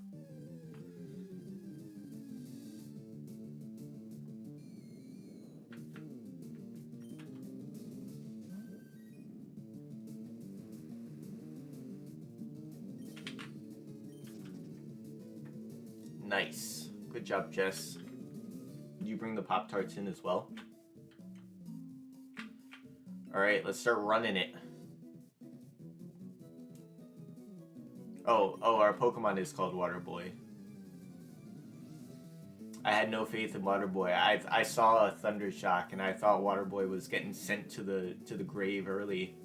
Nice. Good job, Jess. Did you bring the Pop-Tarts in as well? Alright, let's start running it. Oh, our Pokemon is called Water Boy. I had no faith in Water Boy. I saw a Thunder Shock and I thought Water Boy was getting sent to the grave early.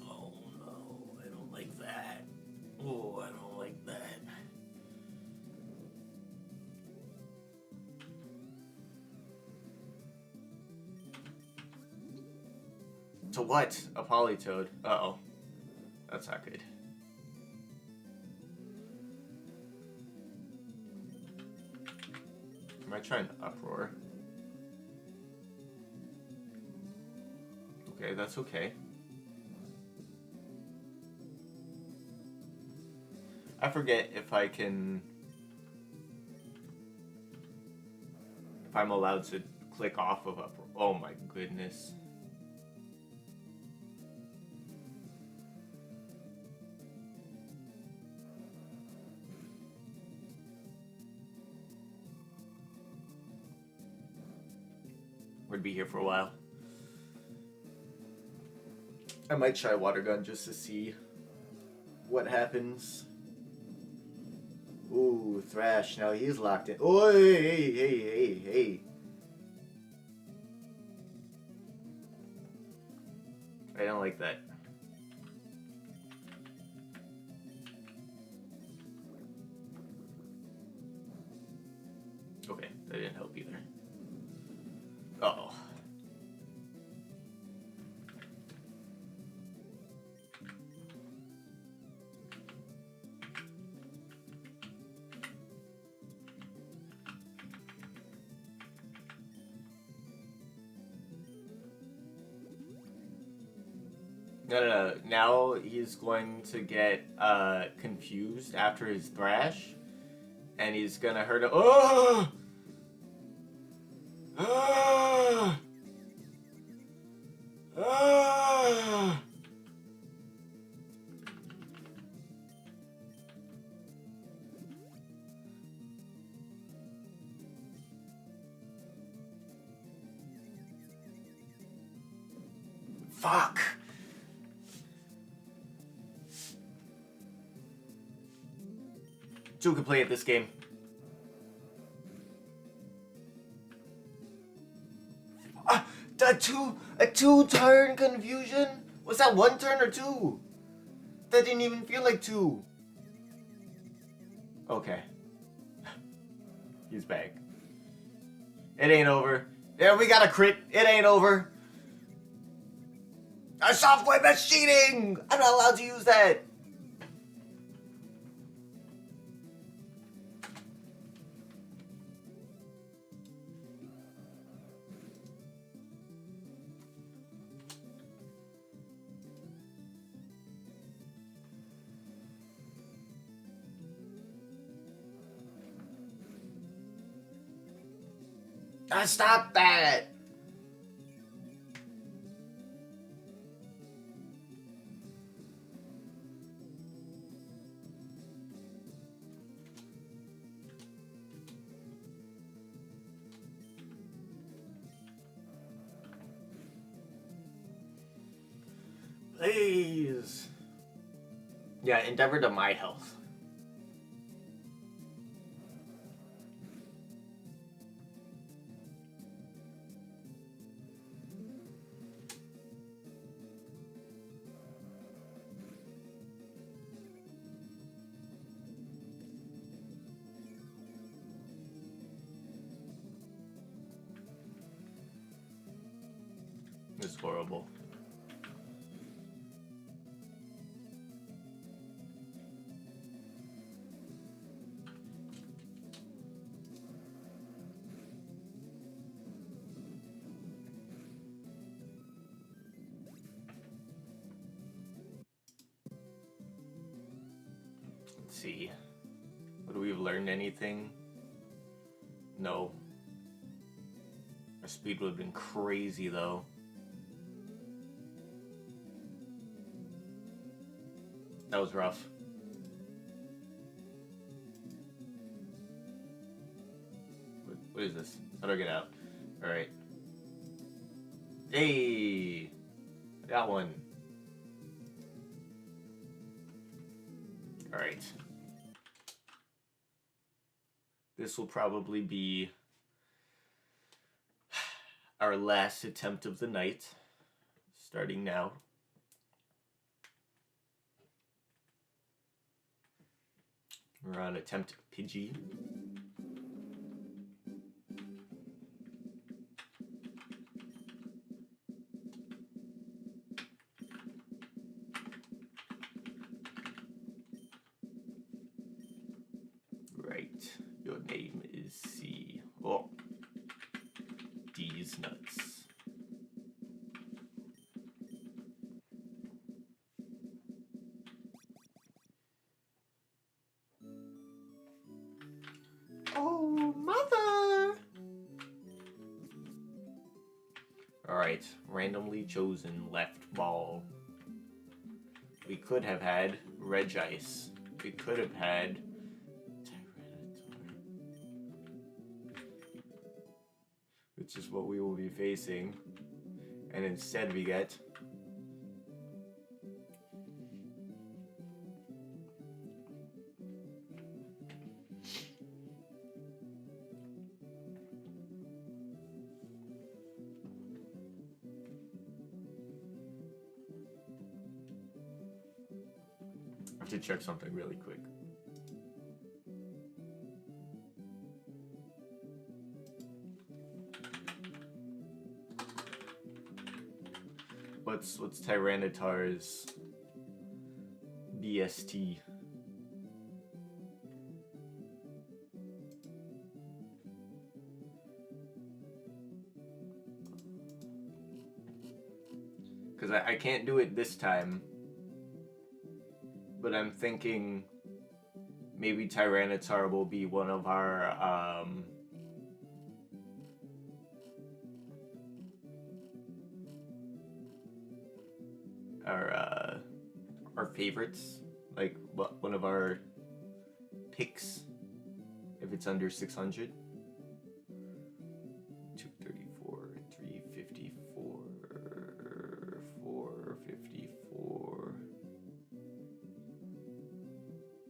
Oh no, I don't like that. Oh, I don't like that. To what? A Politoed. Uh-oh. That's not good. Am I trying to uproar? Okay, that's okay. I forget if I can... if I'm allowed to click off of uproar. Oh my goodness. We'd be here for a while. I might try Water Gun just to see what happens. Ooh, Thrash. Now he's locked in. Oh, hey. I don't like that. Okay, that didn't help either. Uh-oh. No. Now he's going to get confused after his thrash, and he's gonna hurt him. Oh! Ah! Ah! Fuck! Two can play at this game. A two-turn confusion? Was that one turn or two? That didn't even feel like two. Okay. He's back. It ain't over. Yeah, we got a crit. It ain't over. Our software that's cheating! I'm not allowed to use that. Stop that! Please. Yeah, endeavor to my health. It's horrible. Let's see. Would we have learned anything? No. Our speed would have been crazy though. That was rough. What is this? How do I get out? Alright. Hey! I got one. Alright. This will probably be our last attempt of the night. Starting now. We're on attempt Pidgey. Right. Your name is C. Oh. D's nuts. Oh, mother! Alright, randomly chosen left ball. We could have had Regice. We could have had Tyranitar. Which is what we will be facing. And instead we get I have to check something really quick. What's Tyranitar's BST? Because I can't do it this time. But I'm thinking maybe Tyranitar will be one of our favorites, like one of our picks if it's under 600. 234, 354, 454.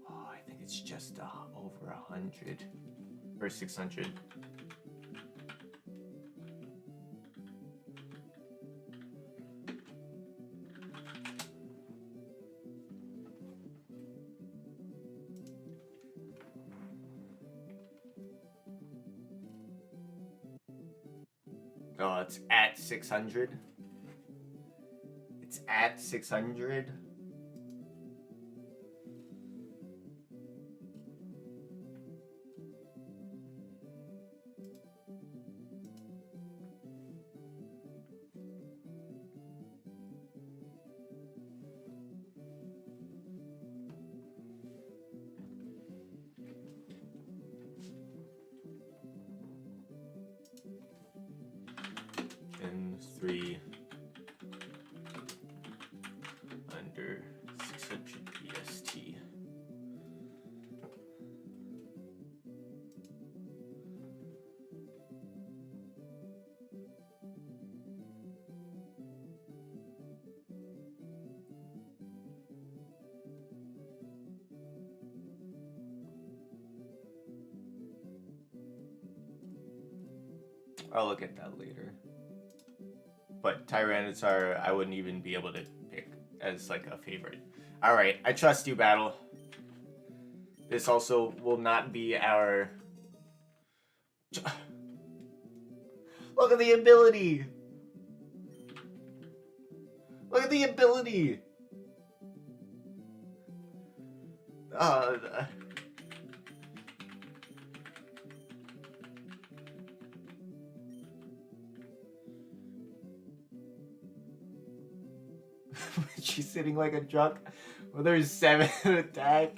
Oh, I think it's just over 100 or 600. Oh, it's at 600. It's at 600. And 3 under 600 EST. I'll look at that later. But Tyranitar, I wouldn't even be able to pick as like a favorite. Alright, I trust you, Battle. This also will not be our... Look at the ability! Look at the ability! She's sitting like a drunk with her 7 attack,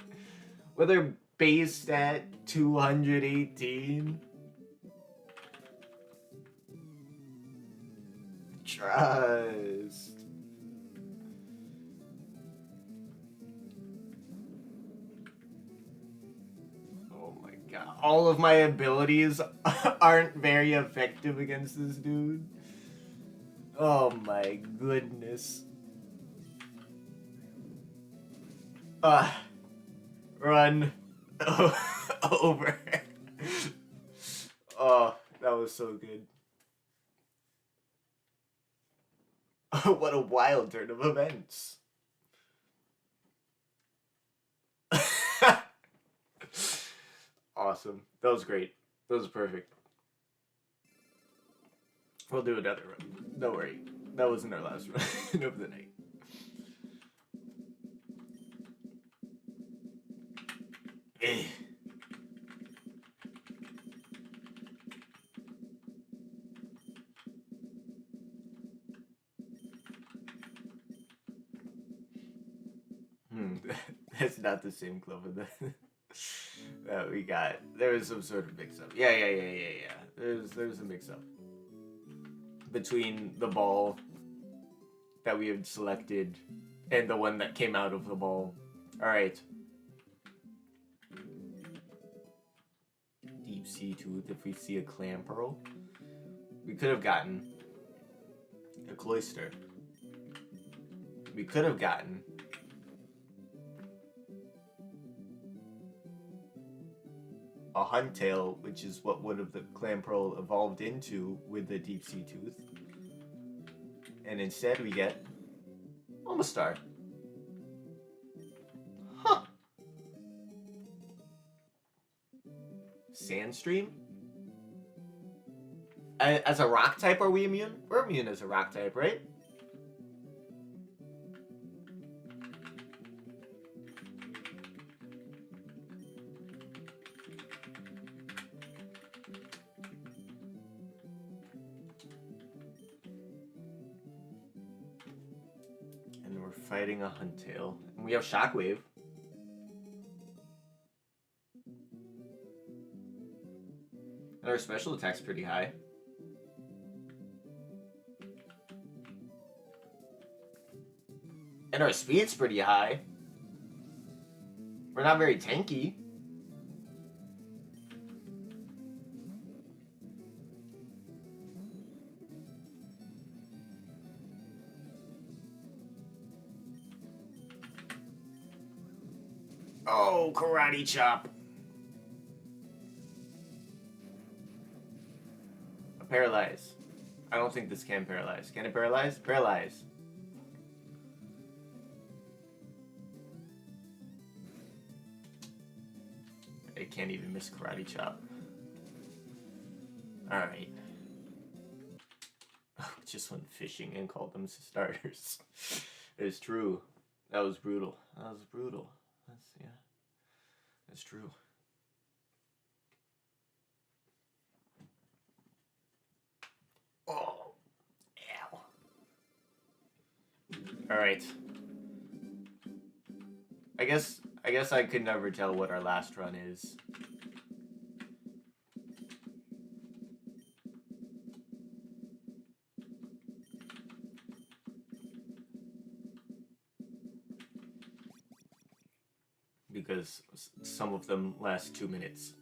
with her base stat 218. Trust. Oh my god. All of my abilities aren't very effective against this dude. Oh my goodness. Run over. Oh, that was so good. What a wild turn of events. Awesome. That was great. That was perfect. We'll do another run. Don't worry. That wasn't our last run of the night. That's not the same Clover that we got. There was some sort of mix-up. Yeah. There's a mix-up between the ball that we had selected and the one that came out of the ball. Alright. Deep Sea Tooth, if we see a Clam Pearl. We could have gotten a Cloyster. We could have gotten a Huntail, which is what one of the Clam Pearl evolved into with the Deep Sea Tooth. And instead we get Omastar. Huh. Sandstream? As a rock type, are we immune? We're immune as a rock type, right? And we're fighting a Huntail. And we have Shockwave. And our special attack's pretty high. And our speed's pretty high. We're not very tanky. Oh, Karate Chop. A Paralyze. I don't think this can paralyze. Can it paralyze? Paralyze. It can't even miss Karate Chop. Alright. just went fishing and called them starters. It's true. That was brutal. That's true. Oh, ow. All right. I guess I could never tell what our last run is. Because some of them last 2 minutes.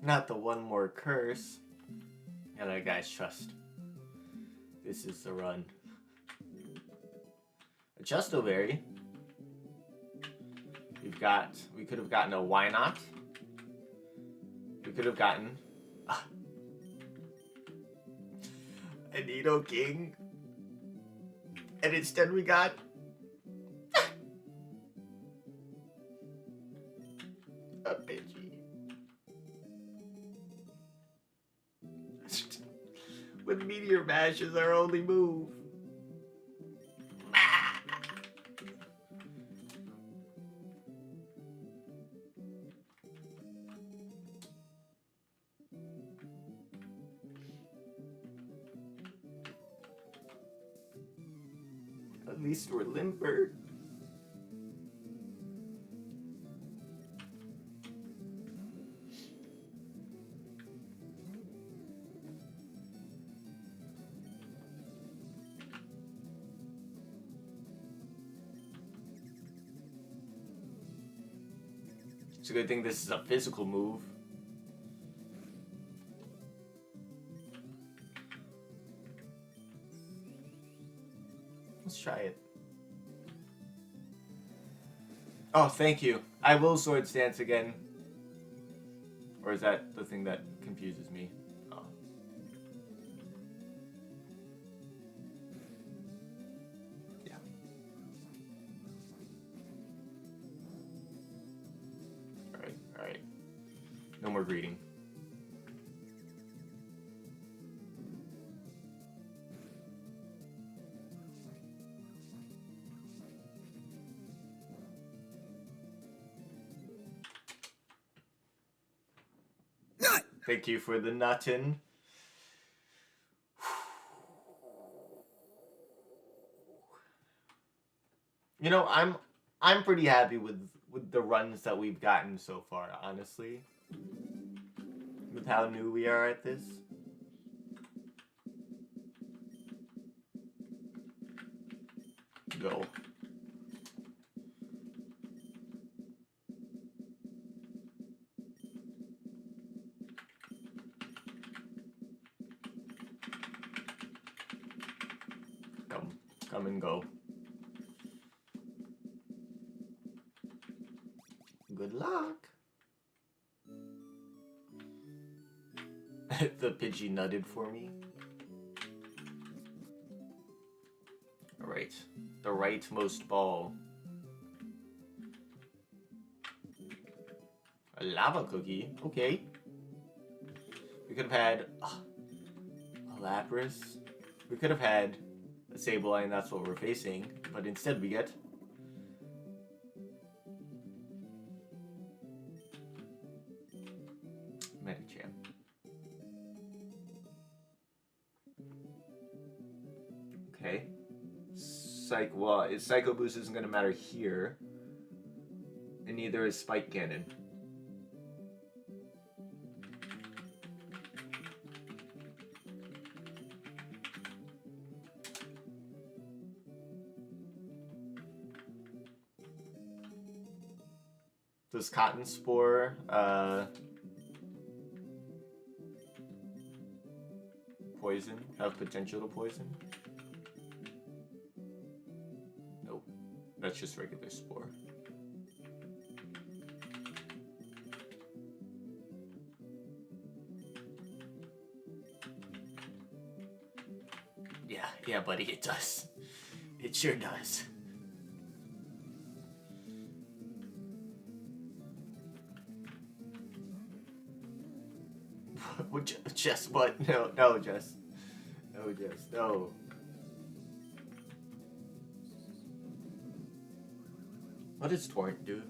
Not the one more curse. And that guy's trust. This is the run. A Justoberry. We could have gotten a why not. We could have gotten a Nido King. And instead we got a Pidgey. With Meteor Mash as our only move. At least we're limper. It's a good thing this is a physical move. Let's try it. Oh, thank you. I will Swords Dance again. Or is that the thing that confuses me? Oh. Yeah. Alright. No more greeting. Thank you for the nuttin. You know, I'm pretty happy with the runs that we've gotten so far, honestly. With how new we are at this. Go. Come and go. Good luck. The Pidgey nutted for me. Alright. The rightmost ball. A lava cookie? Okay. We could have had a Lapras. We could have had a Sableye, that's what we're facing. But instead we get Medicham. Okay. Psycho Boost isn't going to matter here. And neither is Spike Cannon. Does Cotton Spore poison? Have potential to poison? Nope. That's just regular Spore. Yeah, buddy, it does. It sure does. Jess, what? No, no, Jess. No, Jess, no. What does torrent do?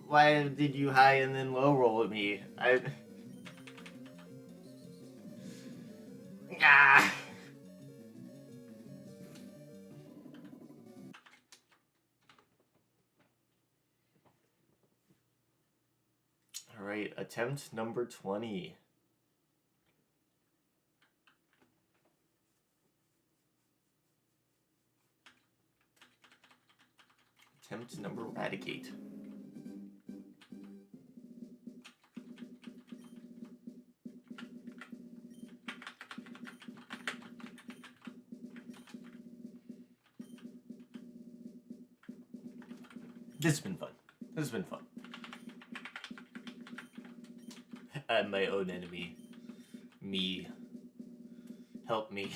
Why did you high and then low roll at me? Ah. All right, attempt number 20. Attempt number eradicate. This has been fun. This has been fun. I'm my own enemy. Me. Help me.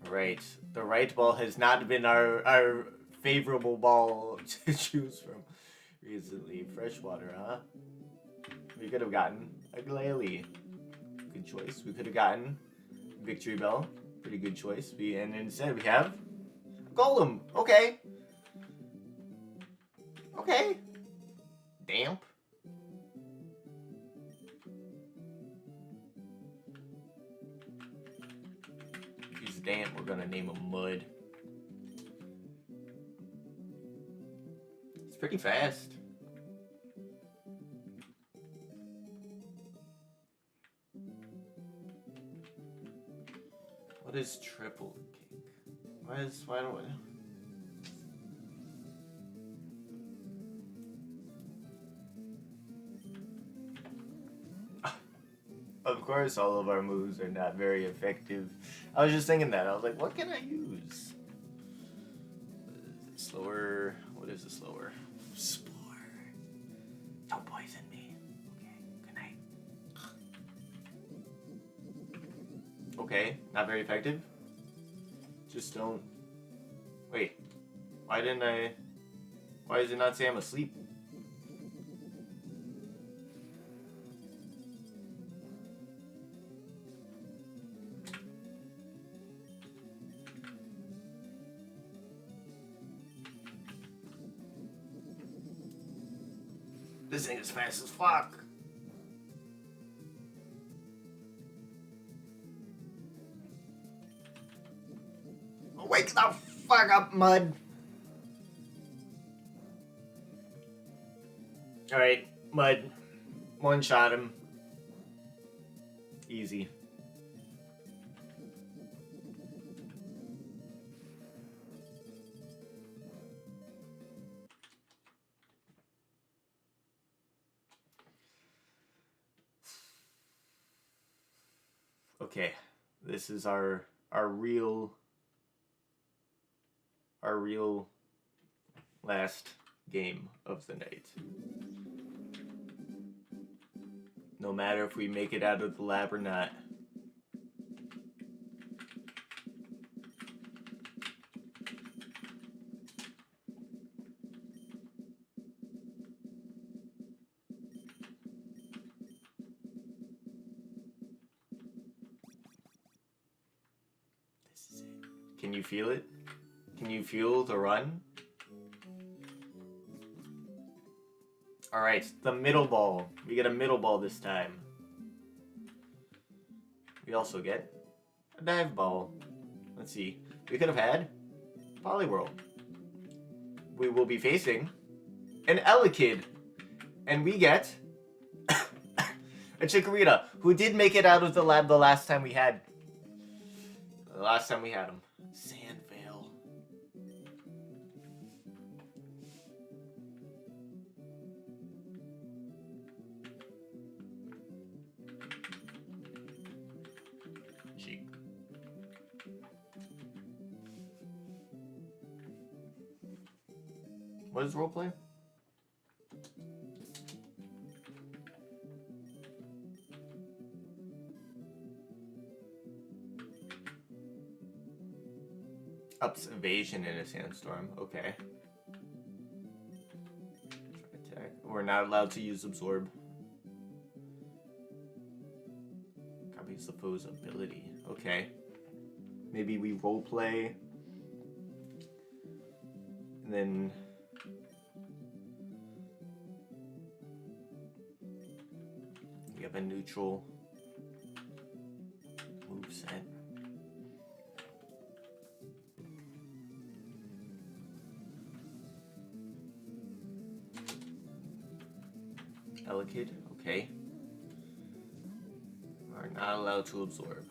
Right. The right ball has not been our favorable ball to choose from recently. Freshwater, huh? We could have gotten a Glalie. Good choice. We could have gotten Victory Bell. Pretty good choice. And instead we have Golem. Okay. Okay. Damp. He's damp. We're gonna name him Mud. It's pretty fast. What is triple kick? Why don't I? Of course, all of our moves are not very effective. I was just thinking that. I was like, what can I use? Slower. What is the slower? Spore. Don't poison me. Okay, good night. Okay, not very effective. Just don't. Wait. Why didn't I. Why does it not say I'm asleep? This thing is fast as fuck. Wake the fuck up, Mud. Alright, Mud. One shot him. Easy. Okay, this is our real last game of the night. No matter if we make it out of the lab or not. This is it. Can you feel it? Can you feel the run? Alright, the middle ball. We get a middle ball this time. We also get a dive ball. Let's see. We could have had Poliwhirl. We will be facing an Elekid. And we get a Chikorita, who did make it out of the lab the last time we had. The last time we had him. Sandvale. What is roleplay? Ups evasion in a sandstorm. Okay. Attack. We're not allowed to use absorb. Copies the foe's ability. Okay. Maybe we roleplay. And then we have a neutral moveset. Delicate, okay. We're not allowed to absorb.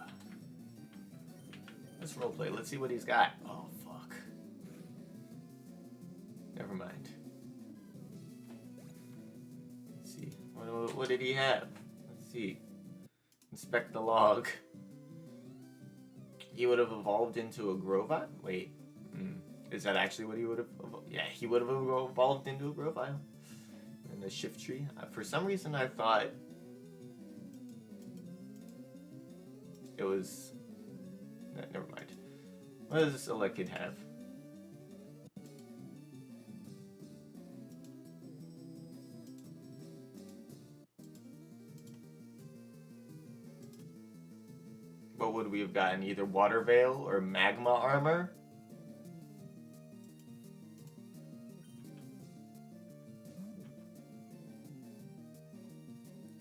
Let's roleplay. Let's see what he's got. Oh, fuck. Never mind. Let's see. What did he have? Let's see. Inspect the log. He would have evolved into a Grovile? Wait. Is that actually what he would have evolved? Yeah, he would have evolved into a Grovile. And a shift tree. For some reason I thought it was... never mind. What does this Elekid have? What would we have gotten? Either Water Veil or Magma Armor?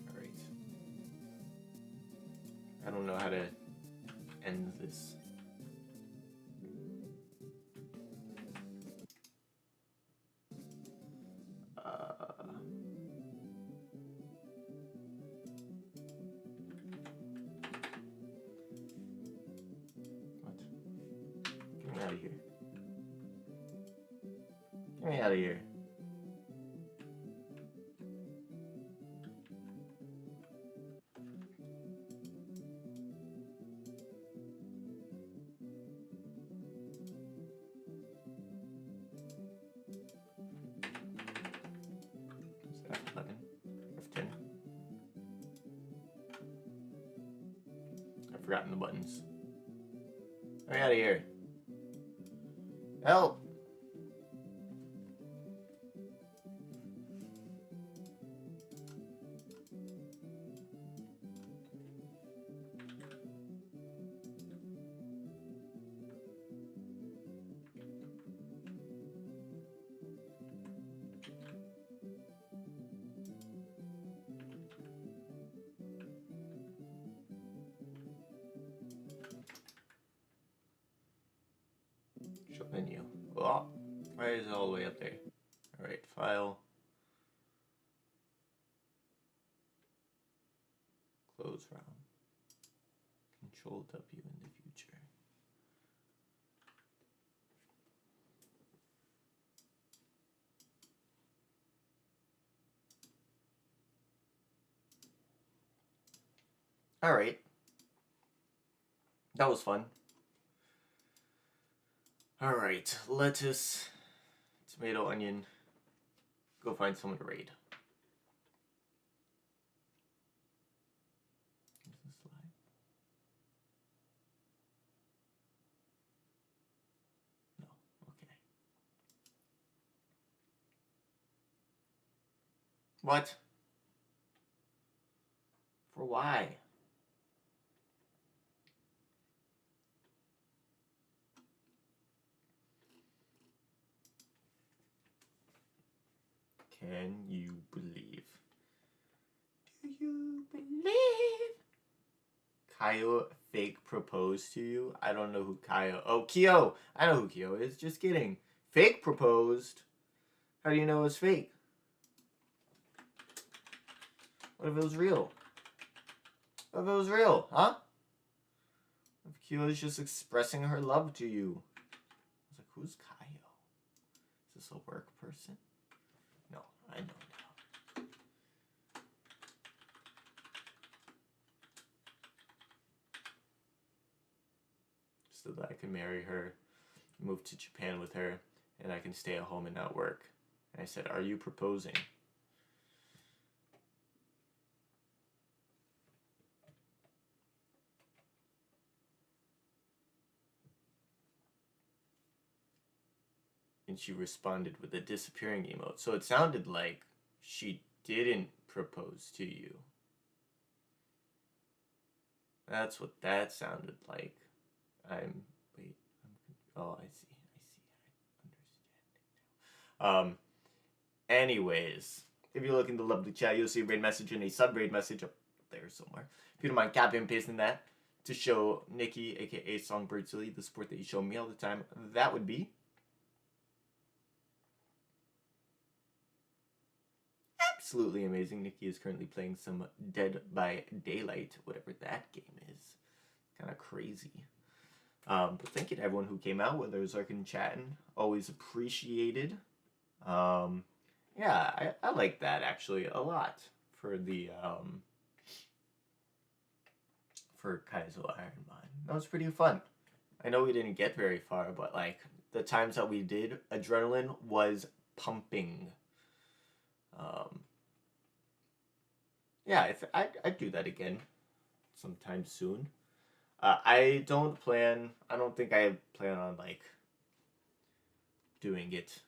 Alright. I don't know how to end this. Out of here. Get me out of here. F11. F10. I've forgotten the buttons. Get me out of here. Help! Show menu. Oh, why is it all the way up there? Alright, file. Close round. Control W in the future. Alright. That was fun. Alright, lettuce, tomato, onion. Go find someone to raid. Is this live? No, okay. What? For why? Can you believe? Do you believe? Kaio fake proposed to you? I don't know who Kaio... Oh, Kyo! I know who Kyo is. Just kidding. Fake proposed? How do you know it's fake? What if it was real? What if it was real? Huh? What if Kyo is just expressing her love to you? I was like, who's Kaio? Is this a work person? No, I know now. So that I can marry her, move to Japan with her, and I can stay at home and not work. I said, are you proposing? And she responded with a disappearing emote. So it sounded like she didn't propose to you. That's what that sounded like. Oh, I see, I understand. Anyways, if you look in the lovely chat, you'll see a raid message and a sub-raid message up there somewhere. If you don't mind copying and pasting that to show Nikki, aka Songbird Silly, the support that you show me all the time, that would be absolutely amazing. Nikki is currently playing some Dead by Daylight, whatever that game is. Kind of crazy. But thank you to everyone who came out, whether it was lurking and chatting. Always appreciated. Yeah, I like that actually a lot for the for Kaizo Ironmon. That was pretty fun. I know we didn't get very far, but like the times that we did, adrenaline was pumping. Yeah, I'd do that again sometime soon. I don't think I plan on like doing it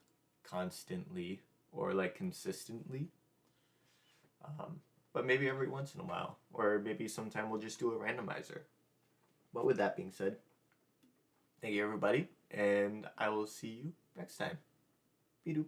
constantly or like consistently. But maybe every once in a while, or maybe sometime we'll just do a randomizer. But with that being said, thank you everybody, and I will see you next time. Be-doo.